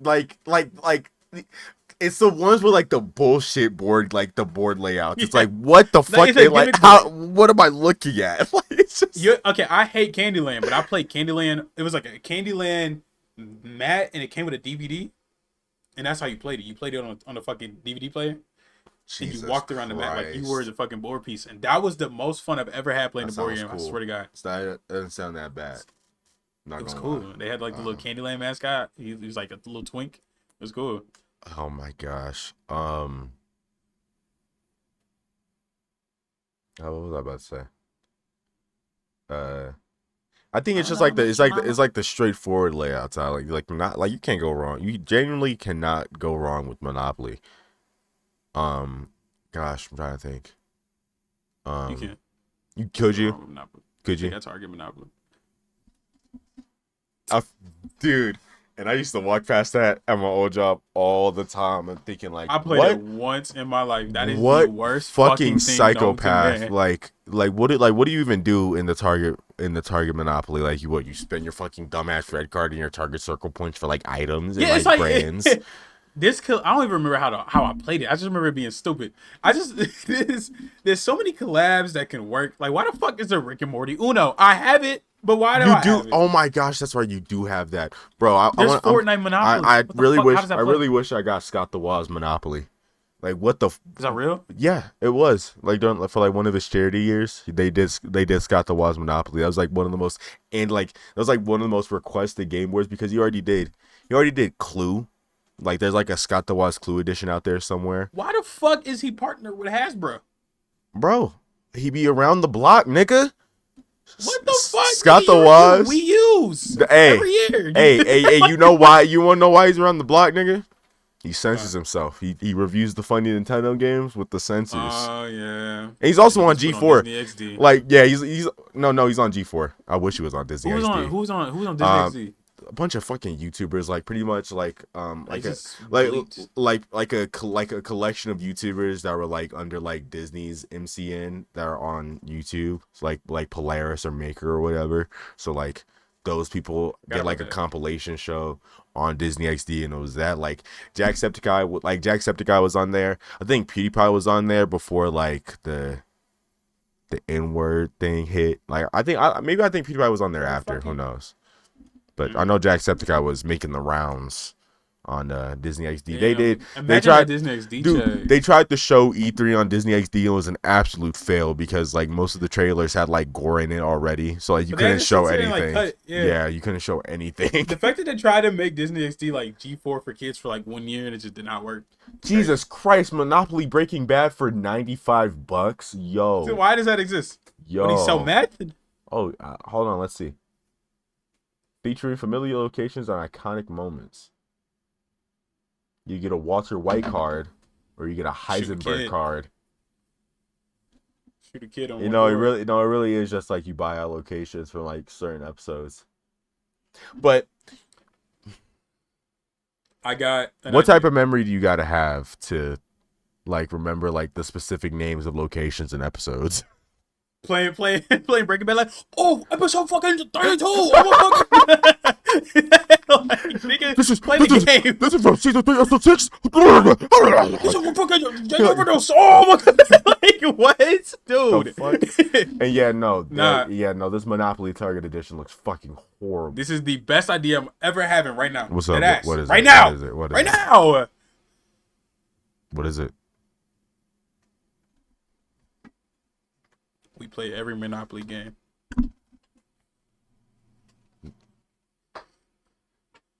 it's the ones with like the bullshit board, like the board layouts. It's Yeah. like what the fuck It's a they like gimmick how board. what am I looking at? Like it's just Okay, I hate Candyland, but I played Candyland. It was like a Candyland mat, and it came with a DVD, and that's how you played it. You played it on a fucking DVD player, and you Jesus walked around the mat like you were Christ. the fucking board piece, and that was the most fun I've ever had playing That the board sounds game. I cool. swear to God, That doesn't sound that bad. Not it was gonna cool. lie. They had like the little Candyland mascot. He was like a little twink. It was cool. Oh my gosh. What was I about to say? I think I it's don't just know, like man. it's like the straightforward layouts. I like not like you can't go wrong. You genuinely cannot go wrong with Monopoly. Gosh, I'm trying to think. You can't. You could Go you wrong with Monopoly. could Take you? that Target Monopoly. I, dude, and I used to walk past that at my old job all the time and thinking like, I played it once in my life. That is the what worst fucking thing known to psychopath? man. What do you even do in the Target Monopoly? Like you spend your fucking dumbass red card in your Target Circle points for like items and Yeah, it's like like brands. I don't even remember how I played it. I just remember it being stupid. I just there's so many collabs that can work. Like why the fuck is there Rick and Morty? Uno, I have it, but why do You I do? have it? Oh my gosh, that's right. You do have that, bro. There's Fortnite Monopoly. I What the really fuck? wish. How does that I play? really wish I got Scott the Woz Monopoly. Like what the? Is that real? Yeah, it was like for like one of his charity years. They did Scott the Woz Monopoly. That was like one of the most that was like one of the most requested game boards because he already did Clue. Like there's like a Scott the Woz Clue edition out there somewhere. Why the fuck is he partnered with Hasbro? Bro, he be around the block, nigga. What the fuck? Scott Nigga, the Woz. We use Hey, every year. hey, you know why? You wanna know why he's around the block, nigga? He censors himself. He reviews the funny Nintendo games with the censors. Oh yeah. And he's also on He was G4. put on Disney XD. Like, yeah, he's he's on G4. I wish he was on Disney Who was XD. on? Who was on Disney XD? A bunch of fucking YouTubers, like pretty much like just like leaked. like a collection of YouTubers that were like under like Disney's MCN that are on YouTube. It's like Polaris or Maker or whatever. So like those people Forgot get like a about that. compilation show on Disney XD, and it was that like Jacksepticeye was on there. I think PewDiePie was on there before like the N-word thing hit. Like I think PewDiePie was on there after. Who knows? But I know Jacksepticeye was making the rounds on Disney XD. Damn. They did. Imagine They tried. that Disney XD Dude, check. they tried to show E3 on Disney XD and it was an absolute fail because like most of the trailers had like gore in it already, so like you But they had couldn't to show sit there and, like, anything. cut- yeah. You couldn't show anything. The fact that they tried to make Disney XD like G4 for kids for like 1 year and it just did not work. Jesus Christ! Monopoly Breaking Bad for $95, yo. So why does that exist? Yo. When he sell meth? Oh, hold on. Let's see. Featuring familiar locations and iconic moments. You get a Walter White card, or you get a Shoot a Heisenberg kid. card. Shoot a kid on You one know, door. it really is just like you buy out locations for like certain episodes. But I got an What type idea. of memory do you got to have to like remember like the specific names of locations and episodes? Playing Breaking Bad, like, oh, episode fucking 32. I'm a fucking like, nigga, play the game. This is from season 3, episode 6. This is a fucking overdose. Oh my god, like what, The dude? fuck? And yeah, no, Nah, this Monopoly Target Edition looks fucking horrible. this is the best idea I'm ever having right now. What's Dead up? ass. What is Right it? now. What is it? What is Right it? now. What is it? We play every Monopoly game.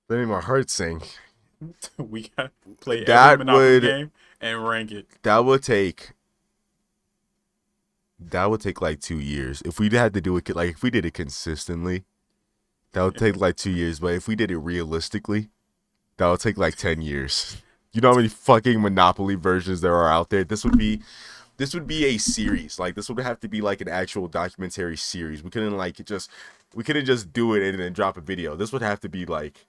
That made my heart sink. We got to play That every Monopoly would- game and rank it. That would take like 2 years. If we had to do it, like if we did it consistently, that would take like 2 years. But if we did it realistically, that would take like 10 years. You know how many fucking Monopoly versions there are out there? This would be a series. Like this would have to be like an actual documentary series. We couldn't just do it and then drop a video. This would have to be like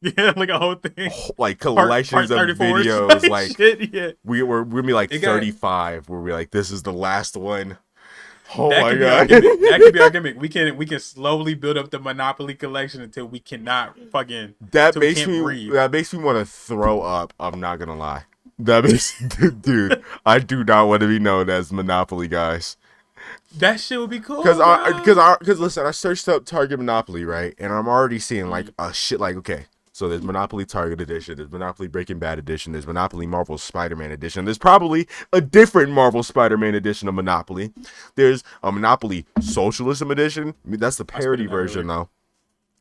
Yeah, like a whole thing. like collections Part of 34 videos. Like shit, yeah. we're gonna be like It got- 35. Where we're like, this is the last one. Oh That my could be our god. gimmick. That could be our gimmick. We can slowly build up the Monopoly collection until we cannot fucking. That until we makes can't me breathe. that makes me want to throw up. I'm not gonna lie. That makes dude. I do not want to be known as Monopoly guys. That shit would be cool. Because listen, I searched up Target Monopoly, right, and I'm already seeing like a shit. Like okay, so there's Monopoly Target Edition, there's Monopoly Breaking Bad Edition, there's Monopoly Marvel Spider-Man Edition. There's probably a different Marvel Spider-Man edition of Monopoly. There's a Monopoly Socialism Edition. I mean, that's the parody version though.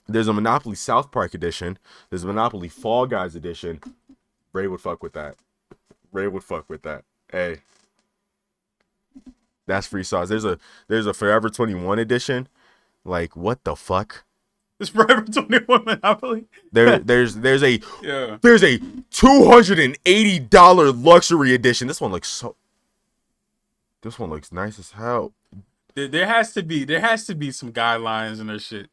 There's a Monopoly South Park Edition. There's a Monopoly Fall Guys Edition. Ray would fuck with that. Ray would fuck with that. Hey. That's free sauce. There's a Forever 21 edition. Like what the fuck? It's Forever 21 Monopoly. There's a Yeah. there's a $280 luxury edition. This one looks nice as hell. There has to be some guidelines in their shit.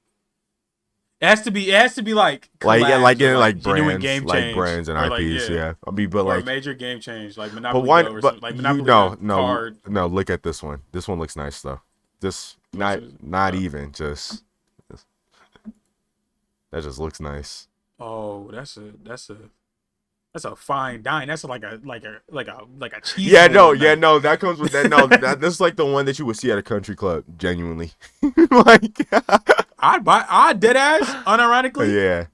It has to be like collabs or, genuine brands, like brands and or IPs. Yeah, I mean, but or like a major game change like but Monopoly why? Go or But something, like you Monopoly card. no. Look at this one. This one looks nice though. This not even just. That just looks nice. Oh, that's a fine dine. That's like a cheese. Yeah, board, man. no. That comes with that. No, this is like the one that you would see at a country club. Genuinely, like, I'd dead ass unironically. yeah,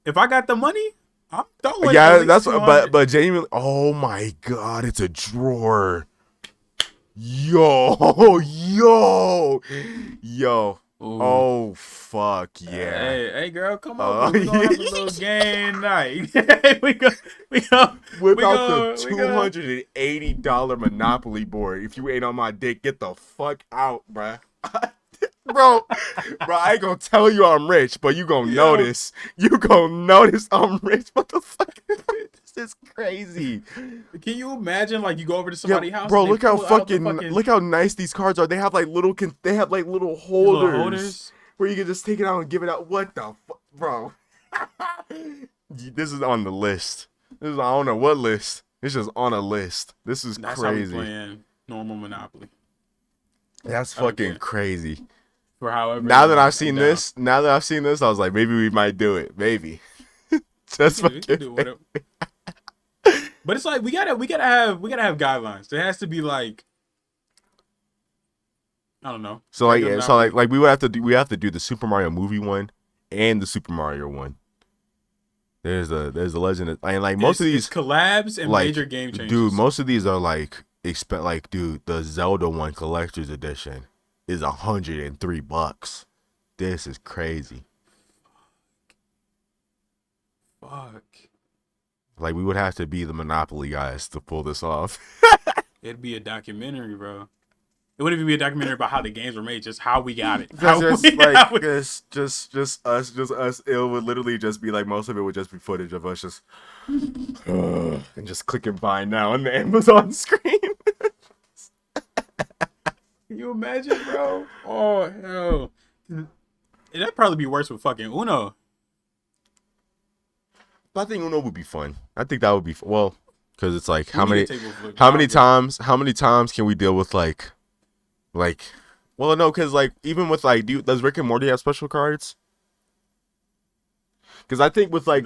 If I got the money, I'm throwing. yeah. at least That's 200. but genuinely. Oh my god, it's a drawer. Yo. Ooh. Oh fuck yeah. Hey, girl, come on. We gonna have a little game night. we go. Whip out the $280 Monopoly board. If you ain't on my dick, get the fuck out, bruh. bro, I ain't gonna tell you I'm rich, but you gonna notice. You gonna notice I'm rich. What the fuck? This is crazy. Can you imagine, like, you go over to somebody's house, bro, and they look how pull out the look how nice these cards are. They have like little little holders where you can just take it out and give it out. What the fuck, bro? This is on the list. This is I don't know what list. It's just on a list. This is That's crazy. how we playing normal Monopoly. That's fucking crazy. For however. Now that I've seen this, I was like, maybe we might do it. Maybe. Just We can fucking. do whatever. But it's like we gotta have guidelines. There has to be like, I don't know. So like we have to do the Super Mario movie one and the Super Mario one. There's a legend of, and like most of these it's collabs and like, major game changes. dude, most of these are like dude, the Zelda one collector's edition is $103. This is crazy. Fuck. Like we would have to be the Monopoly guys to pull this off. It'd be a documentary, bro. It wouldn't even be a documentary about how the games were made, just how we got it. Just us. It would literally just be like most of it would just be footage of us just and just clicking buy now on the Amazon screen. Can you imagine, bro? Oh hell. That'd probably be worse with fucking Uno. But I think Uno would be fun. I think that would be well, because it's like We need a table flip. how many times can we deal with like, well, no, because like even with like, does Rick and Morty have special cards? Because I think with like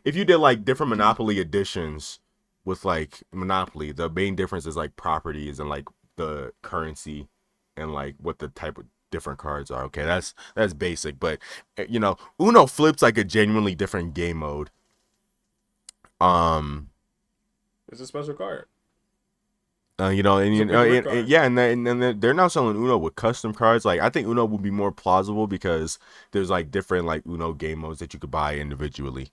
if you did like different Monopoly editions with like Monopoly, the main difference is like properties and like the currency and like what the type of different cards are. Okay, that's basic, but you know, Uno flips like a genuinely different game mode. It's a special card. You know, and, It's a big card. yeah, and they're now selling Uno with custom cards. Like I think Uno would be more plausible because there's like different like Uno game modes that you could buy individually.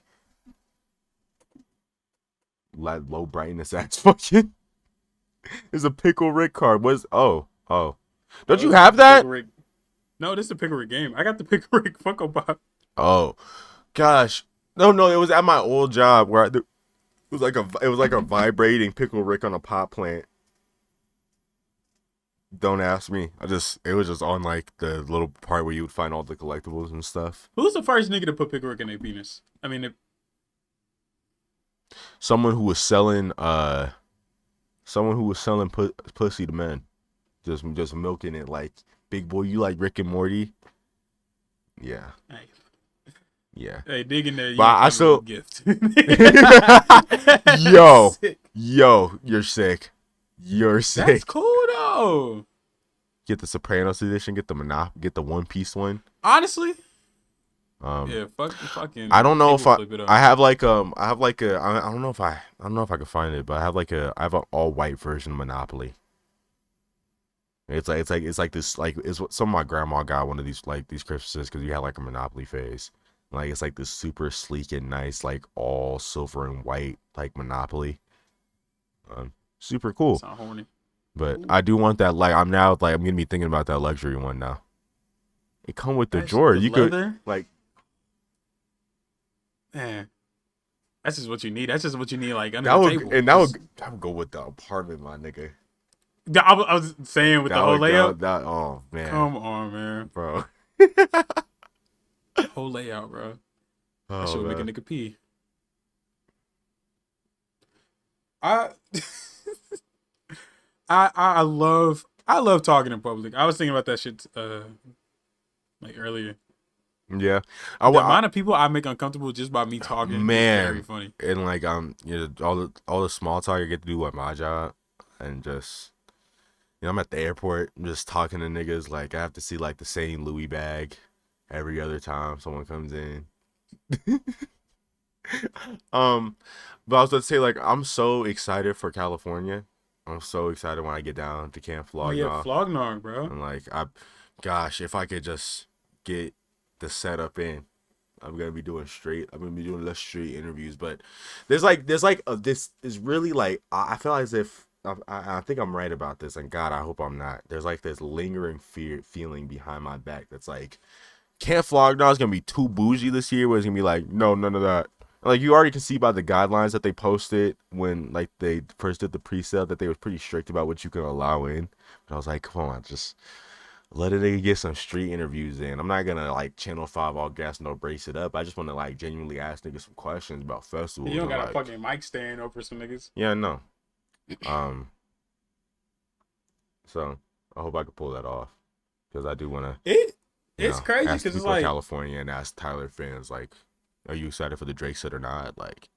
Low brightness ass fucking. There's a Pickle Rick card. Don't you have that? No, this is the Pickle Rick game. I got the Pickle Rick Funko Pop. Oh, gosh, no, it was at my old job where it was like a vibrating Pickle Rick on a pot plant. Don't ask me. It was just on like the little part where you would find all the collectibles and stuff. Who's the first nigga to put Pickle Rick in their penis? I mean, someone who was selling pussy to men, just milking it like, big boy, you like Rick and Morty? Yeah. Hey. Yeah. Hey, dig in there. But I still gift. yo, you're sick. You're sick. That's cool though. Get the Sopranos edition. Get the One Piece one. Honestly. Yeah, fucking. I don't know if I have like a I don't know if I can find it, but I have an all white version of Monopoly. It's like this, like it's what some of my grandma got one of these Christmases because we had like a Monopoly phase. Like it's like this super sleek and nice, like all silver and white like Monopoly. Super cool. Sound horny. But I do want that. Like I'm gonna be thinking about that luxury one now. It come with the drawer. You leather? Could like. Man, that's just what you need. That's just what you need. Like under that the would, table. And that would go with the apartment, my nigga. I was saying with the whole layout. Oh man, come on, man, bro. Whole layout, bro. Oh, that should make a nigga pee. I love talking in public. I was thinking about that shit like earlier. Yeah, the amount of people I make uncomfortable just by me talking, man, is very funny. And like you know, all the small talk I get to do at my job, and just I'm at the airport, I'm just talking to niggas. Like I have to see like the same Louis bag every other time someone comes in. But I was going to say, like, I'm so excited for California. I'm so excited when I get down to Camp Flognaw. Oh yeah, Flognaw, bro. I'm like, gosh, if I could just get the setup in, I'm gonna be doing less straight interviews. But this is really like, I feel as if I think I'm right about this, and God, I hope I'm not. There's like this lingering feeling behind my back that's like, Camp Flognaw is gonna be too bougie this year. Where it's gonna be like, no, none of that. Like you already can see by the guidelines that they posted when like they first did the pre-sale that they was pretty strict about what you can allow in. But I was like, come on, just let it get some street interviews in. I'm not gonna like Channel 5 all gas no brace it up. I just want to like genuinely ask niggas some questions about festivals. You don't got a fucking mic stand over some niggas. Yeah, no. So I hope I can pull that off because I do want to. It's crazy because it's like California and ask Tyler fans like, are you excited for the Drake set or not? Like,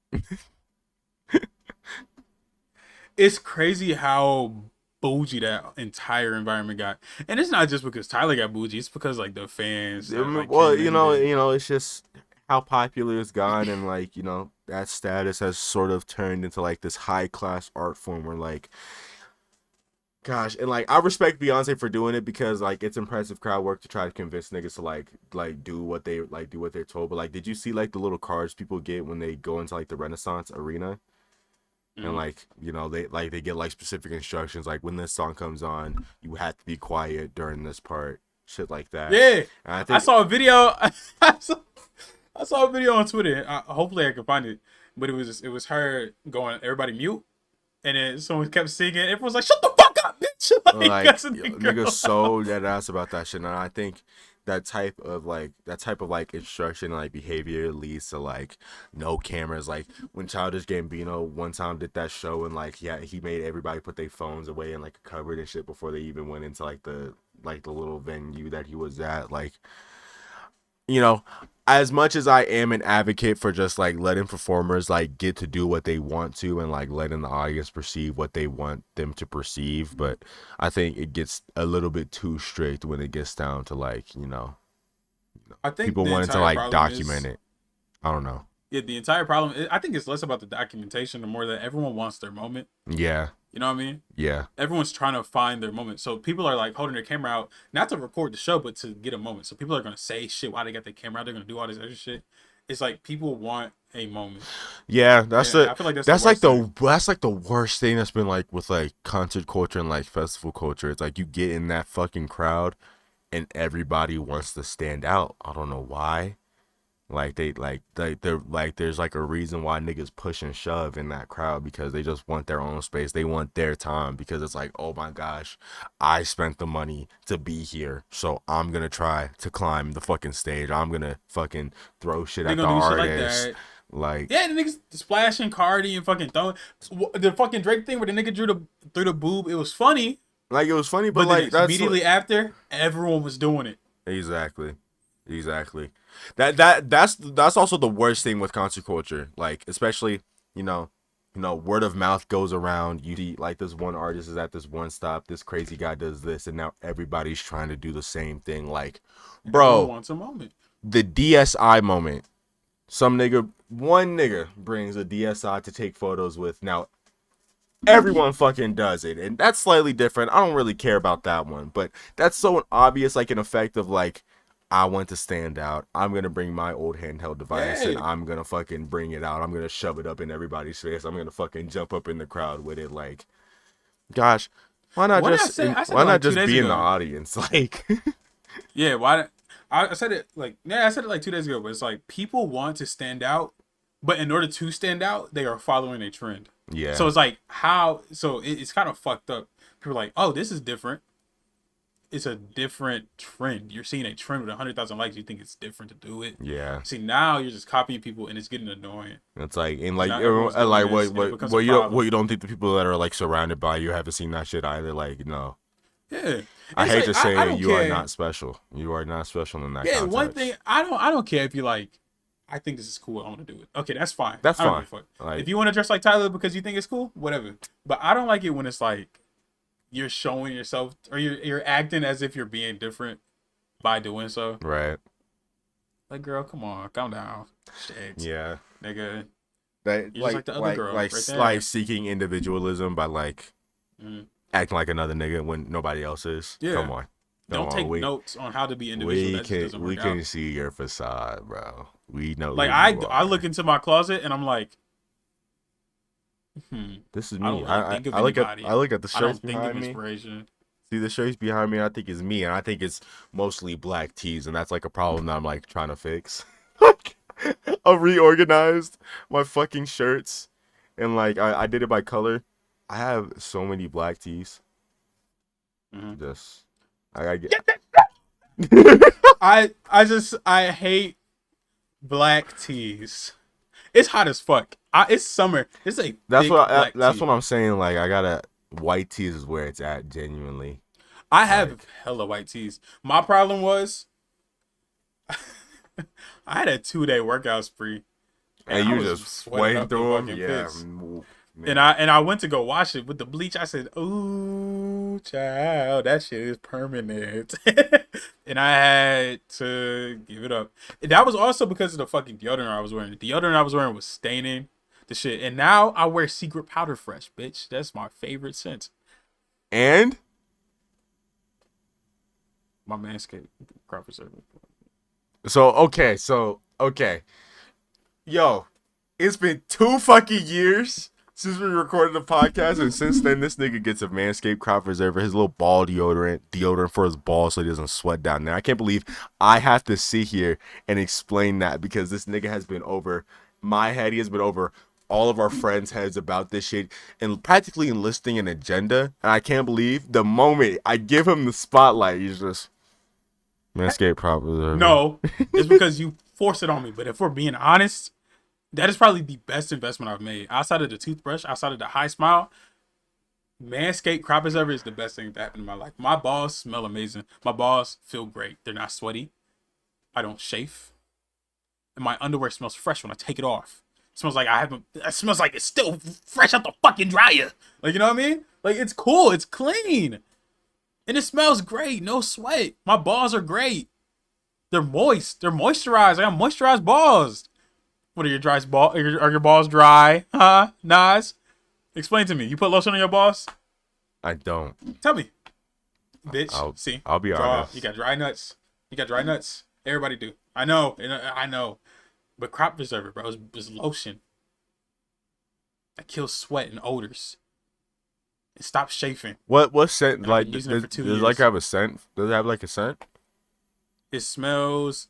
it's crazy how bougie that entire environment got, and it's not just because Tyler got bougie. It's because like the fans. That, well, you know, it's just how popular it's gone, and like that status has sort of turned into like this high class art form where like. Gosh, and like I respect Beyonce for doing it because like it's impressive crowd work to try to convince niggas to like do what they're told. But like, did you see like the little cards people get when they go into like the Renaissance arena? Mm-hmm. And like they get like specific instructions like when this song comes on, you have to be quiet during this part, shit like that. Yeah, I saw a video. I saw a video on Twitter. Hopefully I can find it, but it was her going everybody mute. And then someone kept singing. Everyone's like, "Shut the fuck up, bitch!" Like niggas so dead ass about that shit. And I think that type of instruction and like behavior leads to like no cameras. Like when Childish Gambino one time did that show and like he made everybody put their phones away in like a cupboard and shit before they even went into like the little venue that he was at. Like, you know, as much as I am an advocate for just like letting performers like get to do what they want to and like letting the audience perceive what they want them to perceive, but I think it gets a little bit too strict when it gets down to like, I think people the wanting to entire like problem document is it. I don't know. yeah, the entire problem. I think it's less about the documentation, the more that everyone wants their moment. Yeah. You know what I mean? Yeah. Everyone's trying to find their moment. So people are like holding their camera out, not to record the show, but to get a moment. So people are gonna say shit while they got their camera out. They're gonna do all this extra shit. It's like people want a moment. Yeah, that's I feel like that's like the worst that's like the worst thing that's been like with like concert culture and like festival culture. It's like you get in that fucking crowd and everybody wants to stand out. I don't know why. Like they're like there's like a reason why niggas push and shove in that crowd because they just want their own space. They want their time because it's like, oh my gosh, I spent the money to be here, so I'm gonna try to climb the fucking stage. I'm gonna fucking throw shit They at the gonna do shit like artist. that. Like Yeah, the niggas splashing Cardi and fucking throwing the fucking Drake thing where the nigga drew through the boob. It was funny, it was funny, but but then like that's immediately after, everyone was doing it. exactly. That's also the worst thing with concert culture. Like especially, word of mouth goes around. You see like this one artist is at this one stop, this crazy guy does this, and now everybody's trying to do the same thing. Like, Everyone bro, wants a moment. the DSI moment. One nigga brings a DSI to take photos with. Now everyone fucking does it, and that's slightly different. I don't really care about that one, but that's so obvious, like an effect of like, I want to stand out. I'm gonna bring my old handheld device and Yeah. I'm gonna fucking bring it out. I'm gonna shove it up in everybody's face. I'm gonna fucking jump up in the crowd with it. Like, gosh, why not What did just I said why it like not two just days be in the ago. audience? Like, Yeah, why? I said it like I said it like 2 days ago. But it's like people want to stand out, but in order to stand out, they are following a trend. So yeah, it's like how? So it's kind of fucked up. People are like, oh, this is different. It's a different trend. You're seeing a trend with 100,000 likes. You think it's different to do it. yeah. See, now you're just copying people, and it's getting annoying. It's like and Because like now everyone's doing like this, and it becomes a what problem. you don't think the people that are like surrounded by you haven't seen that shit either. Like, no. Yeah, and I it's hate like to say I it, don't you are care. not special. You are not special in that Yeah, one context. thing I don't care if you like. I think this is cool. I want to do it. Okay, that's fine. That's I don't fine. give a fuck. Like, If you want to dress like Tyler because you think it's cool, whatever. But I don't like it when it's like you're showing yourself or you're acting as if you're being different by doing so. right. Like, girl, come on, calm down. Shit, Yeah. nigga, That you're just like the other girl right there. like seeking individualism by like Mm. acting like another nigga when nobody else is. Yeah. Come on. Don't take notes on how to be individual. That just doesn't We work can out. see your facade, bro. We know Like who you I are. look into my closet and I'm like, This is I don't me. really think of I look at anybody. I look at the I don't shirts think of behind me. inspiration. See the shirts behind me. I think it's me, and I think it's mostly black tees, and that's like a problem that I'm like trying to fix. Like, I reorganized my fucking shirts, and like I did it by color. I have so many black tees. Mhm. Just I get. I hate black tees. It's hot as fuck. It's summer. It's a That's thick what black that's tee. what I'm saying. Like I gotta white tees is where it's at genuinely. I have Like, hella white tees. My problem was I had a 2-day workout spree. and I you was just sweating sweating up the through them. fucking Yeah. pits. Man. And I went to go wash it with the bleach. I said, "Ooh, child, that shit is permanent." And I had to give it up. And that was also because of the fucking deodorant I was wearing. The deodorant I was wearing was staining the shit. And now I wear Secret Powder Fresh, bitch. That's my favorite scent. And My Manscaped crop preserver. so okay. Yo, it's been 2 fucking years since we recorded the podcast, and since then this nigga gets a Manscaped crop preserver, his little ball deodorant for his balls so he doesn't sweat down there. I can't believe I have to sit here and explain that because this nigga has been over my head. He has been over all of our friends' heads about this shit and practically enlisting an agenda. And I can't believe the moment I give him the spotlight, he's just Manscaped probably. No, it's because you force it on me. But if we're being honest, that is probably the best investment I've made. Outside of the toothbrush, outside of the high smile, Manscaped crop preserver is the best thing that happened in my life. My balls smell amazing. My balls feel great. They're not sweaty. I don't chafe. And my underwear smells fresh when I take it off. It smells like I haven't. It smells like it's still fresh out the fucking dryer. Like, you know what I mean? Like, it's cool. It's clean. And it smells great. No sweat. My balls are great. They're moist. They're moisturized. I got moisturized balls. What are your dry balls? Are your balls dry? Huh? Nas? Explain to me. You put lotion on your balls? I don't. Tell me. Bitch. See? I'll be honest. You got dry nuts. You got dry nuts. Everybody do. I know. I know. But crop preserver, bro, is lotion. That kills sweat and odors. It stops chafing. What scent? Like, using it for 2 does it years. like have a scent? Does it have like a scent? It smells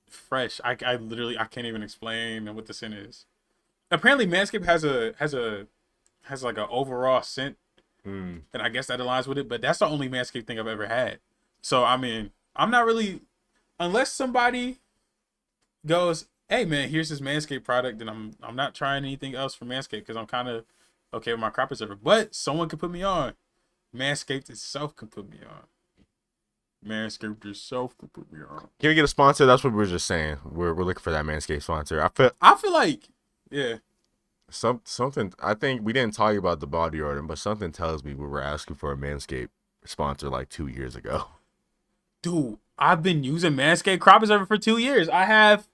fresh. I literally I can't even explain what the scent is. Apparently, Manscaped has like an overall scent, and I guess that aligns with it. But that's the only Manscaped thing I've ever had. So I mean, I'm not really, unless somebody goes, "Hey man, here's this Manscaped product," and I'm not trying anything else from Manscaped because I'm kind of okay with my crop preserver. But someone could put me on. Manscaped itself can put me on. Manscaped itself can put me on. Can we get a sponsor? That's what we were just saying. We're looking for that Manscaped sponsor. I feel like, yeah. Something. I think we didn't talk about the body odor, but something tells me we were asking for a Manscaped sponsor like 2 years ago. Dude, I've been using Manscaped crop preserver for 2 years. I have,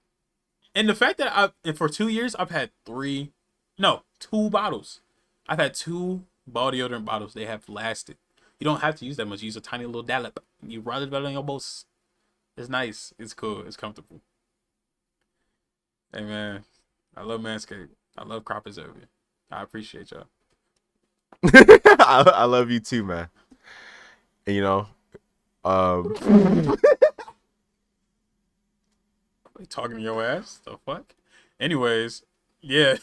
and the fact that for 2 years I've had 2 bottles. I've had 2 body deodorant bottles. They have lasted. You don't have to use that much. You use a tiny little dollop. You rub it on your balls. It's nice. It's cool. It's comfortable. Hey man, I love Manscaped. I love crop preserver. I appreciate y'all. I love you too, man. And you know, They talking to your ass? The fuck? Anyways, yeah.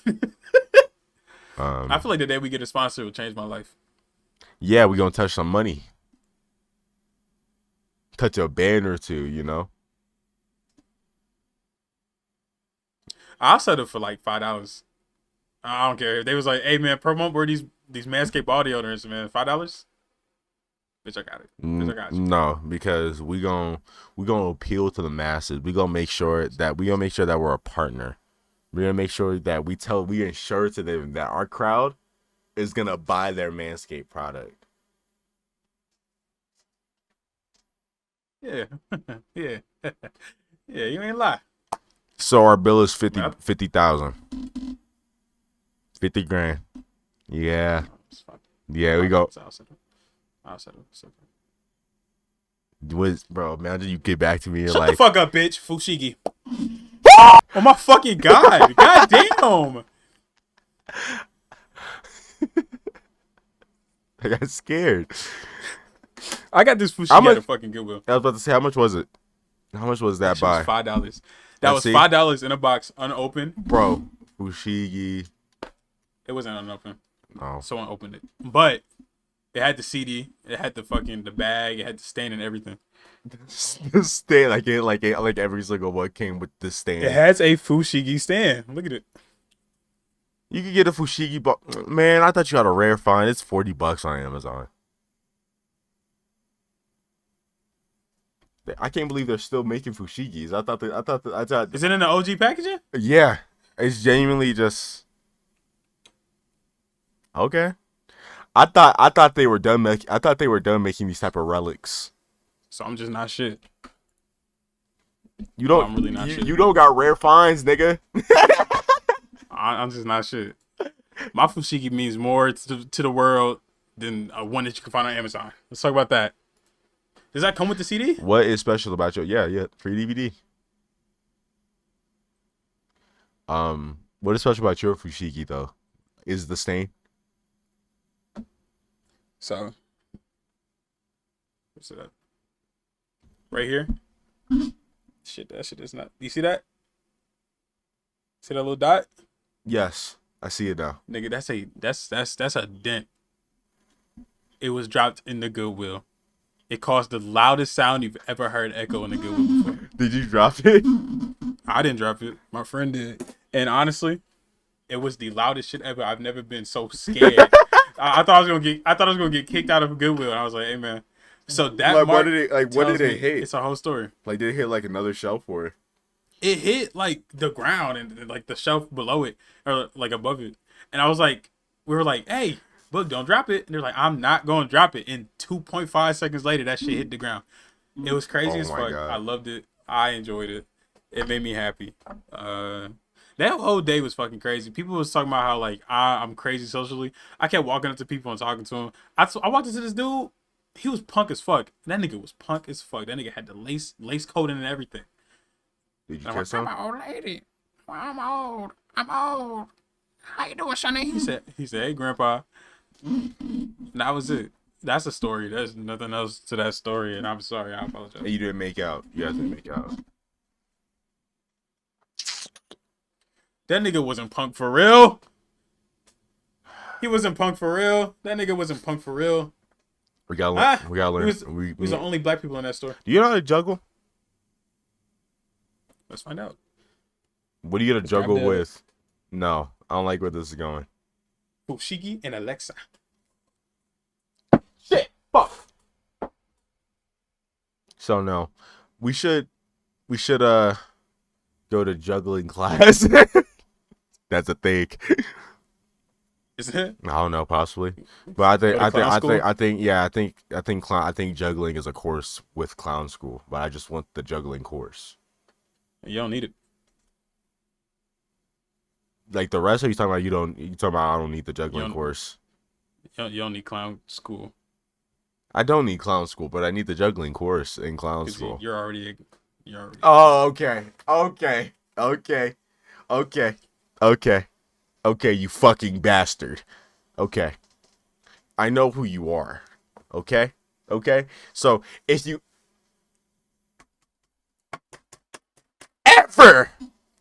I feel like the day we get a sponsor will change my life. Yeah, we gonna touch some money. Touch a band or two, you know. I'll settle for like $5. I don't care if they was like, "Hey man, promote where these Manscaped body deodorants, man. $5." Bitch, I got it. Bitch, I got you. No, because we gonna appeal to the masses. We gonna make sure that we're a partner. We're gonna make sure that we ensure to them that our crowd is gonna buy their Manscaped product. Yeah, yeah, yeah. You ain't lie. So our bill is Yep. 50,000. 50 grand. Yeah. Yeah, we go. I'll settle. Bro, imagine you get back to me and Shut like, the fuck up, bitch. Fushigi. Oh my fucking god. God damn. I got scared. I got this Fushigi at a fucking Goodwill. I was about to say, how much was it? How much was that by? $5. That was $5 in a box, unopened. Bro, Fushigi. It wasn't unopened. Oh. Someone opened it. But it had the CD, it had the bag, it had the stain and everything. The stand, like every single one came with the stand. It has a Fushigi stand. Look at it. You could get a Fushigi, but man, I thought you had a rare find. It's $40 on Amazon. I can't believe they're still making Fushigis. I thought. Is it in the OG packaging? Yeah, it's genuinely just okay. I thought they were done making these type of relics. So I'm just not shit. You don't. I'm really not shit. You don't got rare finds, nigga. I'm just not shit. My Fushigi means more to the world than one that you can find on Amazon. Let's talk about that. Does that come with the CD? What is special about your free DVD? What is special about your Fushigi though? Is the stain? So, what's it at? Right here. Shit, that shit is not. You see that? See that little dot? Yes, I see it now. Nigga, that's a dent. It was dropped in the Goodwill. It caused the loudest sound you've ever heard echo in the Goodwill before. Did you drop it? I didn't drop it. My friend did. And honestly, it was the loudest shit ever. I've never been so scared. I thought I was gonna get kicked out of Goodwill, and I was like, "Hey man." So that Like, mark what did tells me it hit? It's a whole story. Like, did it hit like another shelf or? It hit like the ground and like the shelf below it or like above it, and I was like, we were like, "Hey, look, don't drop it." And they're like, "I'm not gonna drop it." And 2.5 seconds later, that shit hit the ground. It was crazy as fuck. God. I loved it. I enjoyed it. It made me happy. That whole day was fucking crazy. People was talking about how like I'm crazy socially. I kept walking up to people and talking to them. I walked into this dude. He was punk as fuck. That nigga was punk as fuck. That nigga had the lace coating and everything. Did you I'm kiss like, him? I'm an old lady. I'm old. I'm old. How you doing, Sonny? He said, "Hey, Grandpa." And that was it. That's a story. There's nothing else to that story, and I'm sorry. I apologize. And you didn't make out. You guys didn't make out. That nigga wasn't punk for real. He wasn't punk for real. That nigga wasn't punk for real. We gotta learn. We gotta learn. We was the only black people in that store. Do you know how to juggle? Let's find out. What do you get to juggle with? No, I don't like where this is going. Fushigi and Alexa. Shit. Fuck. So no, we should go to juggling class. That's a thing. Isn't it? I don't know, possibly, but I think juggling is a course with clown school, but I just want the juggling course. You don't need it. Like the rest, are you talking about? You talking about I don't need the juggling course. You don't need clown school. I don't need clown school, but I need the juggling course in clown school. You're already. Oh, okay. Okay, you fucking bastard. Okay. I know who you are. Okay? So, if you ever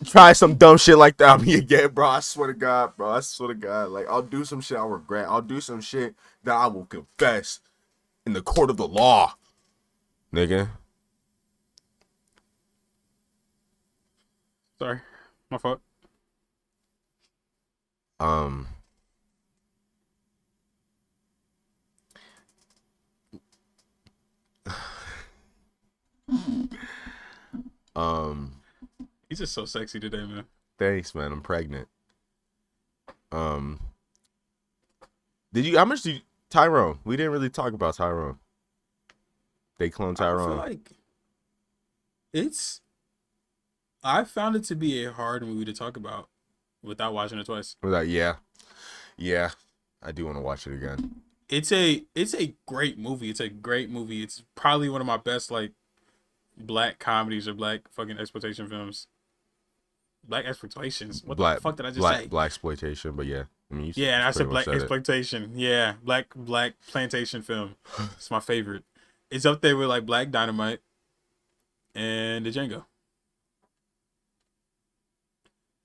try some dumb shit like that on me again, bro, I swear to God. Like, I'll do some shit I'll regret. I'll do some shit that I will confess in the court of the law. Nigga. Sorry. My fault. He's just so sexy today, man. Thanks, man. I'm pregnant. How much did Tyrone? We didn't really talk about Tyrone. They cloned Tyrone. I feel like I found it to be a hard movie to talk about without watching it twice. Yeah. I do want to watch it again. It's a great movie. It's a great movie. It's probably one of my best like black comedies or black fucking exploitation films. Black exploitations. What the fuck did I just say? Black exploitation, but yeah. I mean, and I said black exploitation. Yeah, black plantation film. It's my favorite. It's up there with like Black Dynamite and the Django.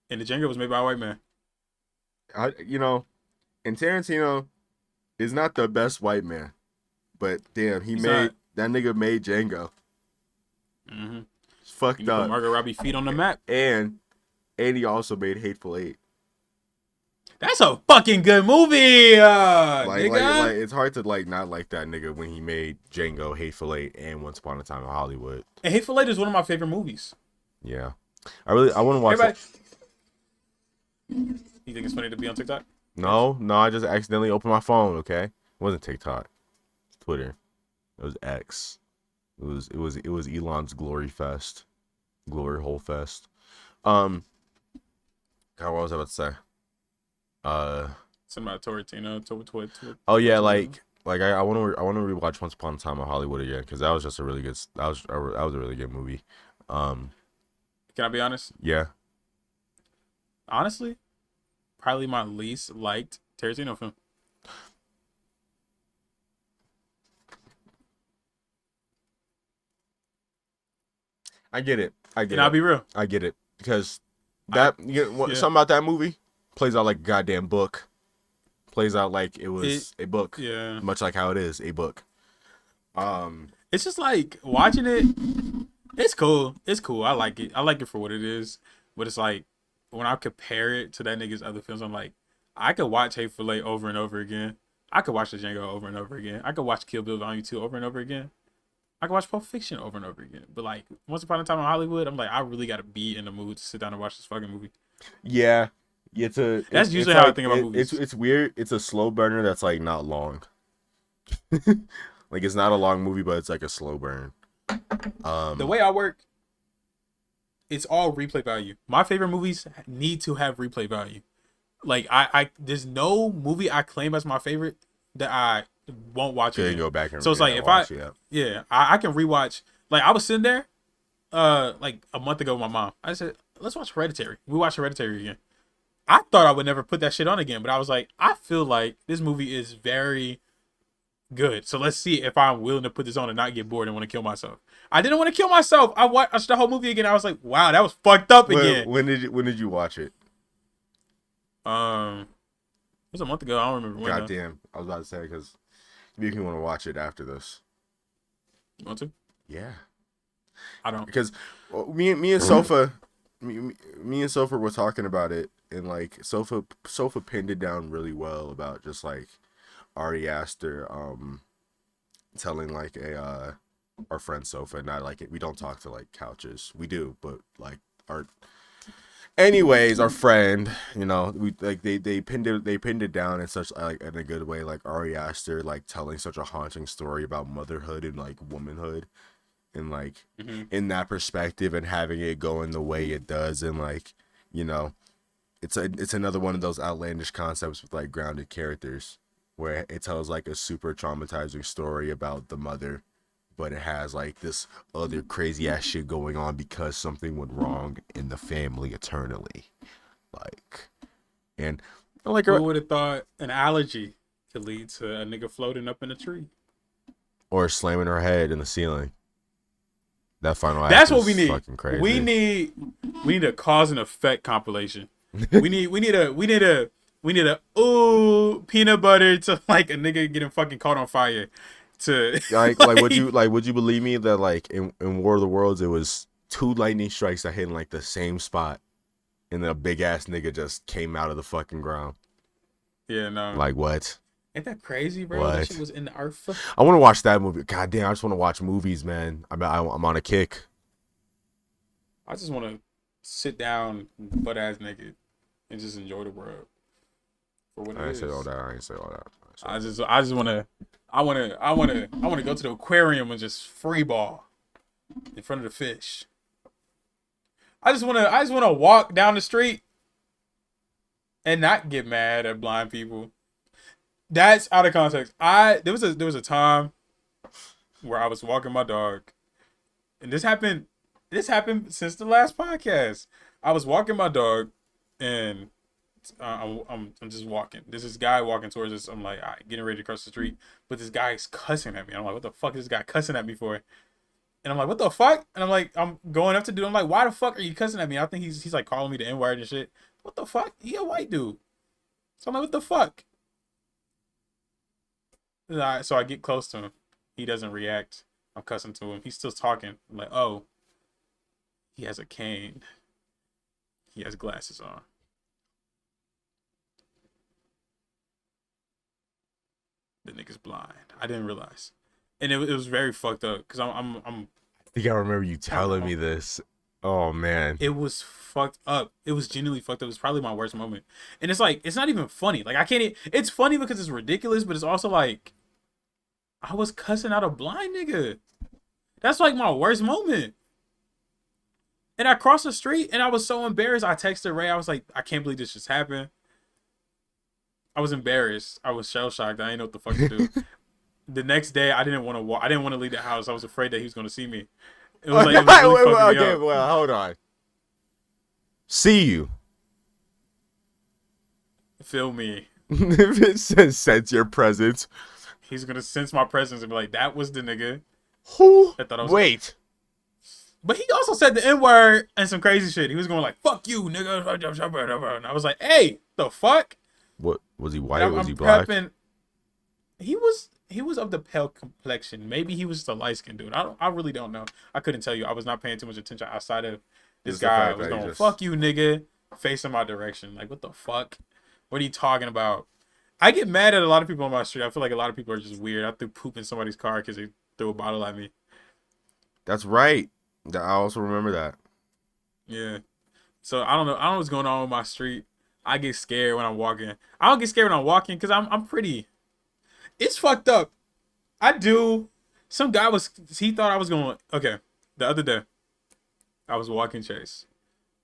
And the Django was made by a white man. And Tarantino is not the best white man, but damn, that nigga made Django. Mm-hmm. It's fucked up. Put Margot Robbie feet on the map. And he also made Hateful Eight. That's a fucking good movie, like nigga. It's hard to like not like that nigga when he made Django, Hateful Eight, and Once Upon a Time in Hollywood. And Hateful Eight is one of my favorite movies. Yeah, I want to watch it. You think it's funny to be on TikTok? No, I just accidentally opened my phone. Okay, it wasn't TikTok, Twitter. It was X. It was Elon's glory hole fest. God, what was I about to say? Something about Tarantino. Oh yeah, like I want to rewatch Once Upon a Time in Hollywood again because that was just a really good. That was a really good movie. Can I be honest? Yeah. Honestly, probably my least liked Tarantino film. I get it. I'll be real. I get it because something about that movie plays out like a goddamn book. Plays out like it was a book. Yeah. Much like how it is a book. It's just like watching it. It's cool. It's cool. I like it. I like it for what it is. But it's like when I compare it to that nigga's other films, I'm like, I could watch Hateful Eight over and over again. I could watch The Django over and over again. I could watch Kill Bill Volume 2 over and over again. I could watch Pulp Fiction over and over again. But like Once Upon a Time in Hollywood, I'm like, I really gotta be in the mood to sit down and watch this fucking movie. Yeah, That's usually how I think about movies. It's weird. It's a slow burner that's like not long. Like it's not a long movie, but it's like a slow burn. The way I work, it's all replay value. My favorite movies need to have replay value. Like there's no movie I claim as my favorite that I won't watch again. Go back and so it's like if watch, I can rewatch. Like I was sitting there, like a month ago with my mom. I said, let's watch Hereditary. We watched Hereditary again. I thought I would never put that shit on again, but I was like, I feel like this movie is very good. So let's see if I'm willing to put this on and not get bored and want to kill myself. I didn't want to kill myself. I watched the whole movie again. I was like, wow, that was fucked up again. When did you watch it? It was a month ago. I don't remember when. Goddamn, I was about to say because you can want to watch it after this. You want to? Yeah. I don't, because me and Sofa, me and Sofa were talking about it, and like Sofa pinned it down really well about just like Ari Aster telling like our friend Sofa, not like we don't talk to like couches, we do, but like our friend, you know, we like they pinned it down in such like in a good way, like Ari Aster like telling such a haunting story about motherhood and like womanhood, and like in that perspective, and having it go in the way it does, and like, you know, it's another one of those outlandish concepts with like grounded characters where it tells like a super traumatizing story about the mother, but it has like this other crazy ass shit going on because something went wrong in the family eternally, like, and like who would have thought an allergy could lead to a nigga floating up in a tree or slamming her head in the ceiling. That final act. That's what we need. Fucking crazy. We need a cause and effect compilation. we need a peanut butter to like a nigga getting fucking caught on fire. To like would you believe me that like in War of the Worlds it was 2 lightning strikes that hit in like the same spot, and then a big ass nigga just came out of the fucking ground. Yeah, no. Like what? Ain't that crazy, bro? What? That shit was in the earth. I want to watch that movie. God damn, I just want to watch movies, man. I'm on a kick. I just want to sit down butt ass naked and just enjoy the world for what it is. I ain't say all that. I just want to. I want to go to the aquarium and just free ball in front of the fish. I just want to walk down the street and not get mad at blind people. That's out of context. There was a time where I was walking my dog, and this happened since the last podcast. I was walking my dog, and I'm just walking. There's this guy walking towards us. I'm like, all right, getting ready to cross the street, but this guy is cussing at me. I'm like, what the fuck is this guy cussing at me for? And I'm like, what the fuck? And I'm like, I'm going up to dude. I'm like, why the fuck are you cussing at me? I think he's like calling me the N-word and shit. What the fuck? He a white dude. So I'm like, what the fuck? So I get close to him. He doesn't react. I'm cussing to him. He's still talking. I'm like, oh, he has a cane. He has glasses on. The nigga's blind. I didn't realize, and it was very fucked up because I'm. I think I remember you telling me this. Oh man, it was fucked up. It was genuinely fucked up. It was probably my worst moment, and it's like it's not even funny. Like I can't. It's funny because it's ridiculous, but it's also like I was cussing out a blind nigga. That's like my worst moment. And I crossed the street and I was so embarrassed. I texted Ray. I was like, I can't believe this just happened. I was embarrassed. I was shell shocked. I didn't know what the fuck to do. The next day, I didn't want to walk. I didn't want to leave the house. I was afraid that he was going to see me. It was like, it was really fucking me up. Well, hold on. See you. Feel me. If it says sense your presence, he's going to sense my presence and be like, that was the nigga. Who? I thought I was Wait. But he also said the N-word and some crazy shit. He was going like, fuck you, nigga. And I was like, hey, the fuck? What? Was he white? Was he black? He was he was of the pale complexion. Maybe he was just a light skinned dude. I really don't know. I couldn't tell you. I was not paying too much attention outside of this Just the guy fact was that he going, just fuck you, nigga, facing my direction. Like, what the fuck? What are you talking about? I get mad at a lot of people on my street. I feel like a lot of people are just weird. I threw poop in somebody's car because they threw a bottle at me. That's right. I also remember that. Yeah. So I don't know. I don't know what's going on with my street. I get scared when I'm walking. I don't get scared when I'm walking because I'm pretty. It's fucked up. I do. Some guy he thought I was going. Okay. The other day, I was walking Chase.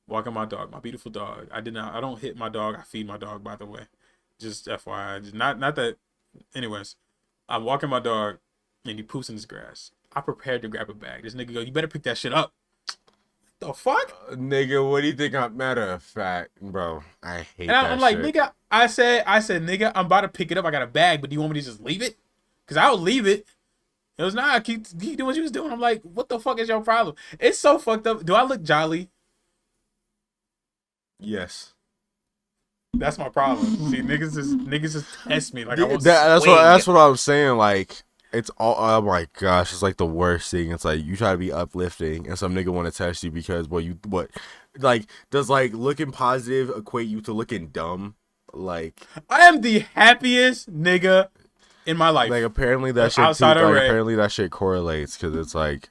Walking my dog, my beautiful dog. I don't hit my dog. I feed my dog, by the way. Just FYI. Just not that. Anyways, I'm walking my dog and he poops in his grass. I prepared to grab a bag. This nigga go, you better pick that shit up. The fuck? Nigga, what do you think? Matter of fact, bro, I hate And that I'm like, shit. nigga, I said, nigga, I'm about to pick it up. I got a bag, but do you want me to just leave it? Because I'll leave it. It was nah, keep doing what you was doing. I'm like, what the fuck is your problem? It's so fucked up. Do I look jolly? Yes. That's my problem. See, niggas just test me like I won't That's what I'm saying. Like, it's all. Oh my gosh, it's like the worst thing. It's like you try to be uplifting, and some nigga want to test you because like does like looking positive equate you to looking dumb? Like, I am the happiest nigga in my life. like apparently that shit outside too, of like Ray. apparently that shit correlates because it's like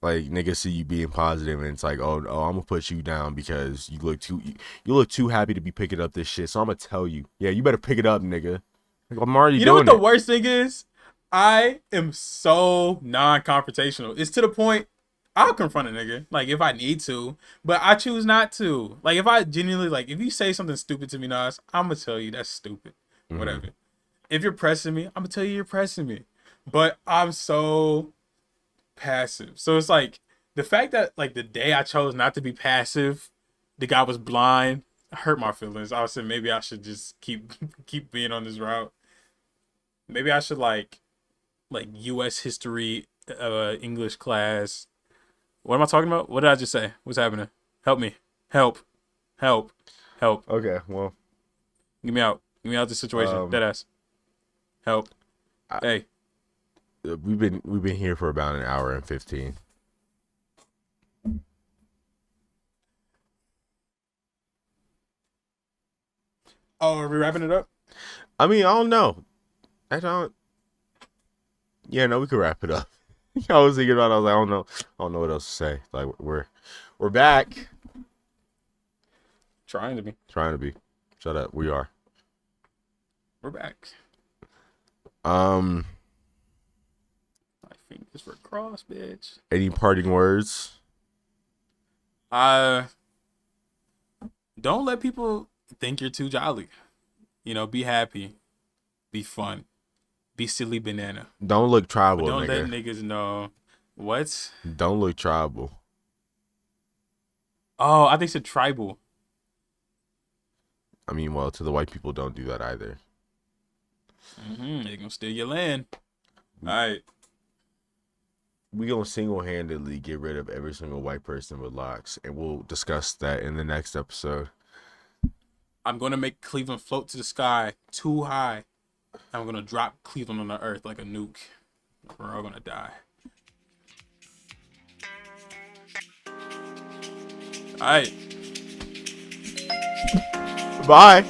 niggas see you being positive and it's like oh I'm gonna put you down because you look too happy to be picking up this shit, so I'm gonna tell you, yeah, you better pick it up, nigga. Like, I'm already You know what doing the worst thing is? I am so non-confrontational. It's to the point I'll confront a nigga like if I need to, but I choose not to. Like if I genuinely like if you say something stupid to me, Nas, I'm gonna tell you that's stupid. Mm-hmm. Whatever. If you're pressing me, I'm gonna tell you you're pressing me. But I'm so passive. So it's like the fact that like the day I chose not to be passive, the guy was blind, hurt my feelings. I said maybe I should just keep being on this route. Maybe I should like U.S. history, English class. What am I talking about? What did I just say? What's happening? Help me. Help. Okay, well, Get me out. Get me out of this situation. Deadass. Help. Hey. we've been here for about an hour and 15. Oh, are we wrapping it up? I mean, I don't know. Yeah, no, we could wrap it up. I was thinking about it. I was like, I don't know what else to say. Like we're back. Trying to be. Shut up. We are. We're back. My fingers were crossed, bitch. Any parting words? Don't let people think you're too jolly. You know, be happy. Be fun. Be silly banana. Don't look tribal, But don't nigga. let niggas know. What? Don't look tribal. Oh, I think it's tribal. I mean, well, to the white people, don't do that either. They're gonna steal your land. All right. We gonna single-handedly get rid of every single white person with locks, and we'll discuss that in the next episode. I'm gonna make Cleveland float to the sky too high. I'm gonna drop Cleveland on the earth like a nuke. We're all gonna die. All right. Bye.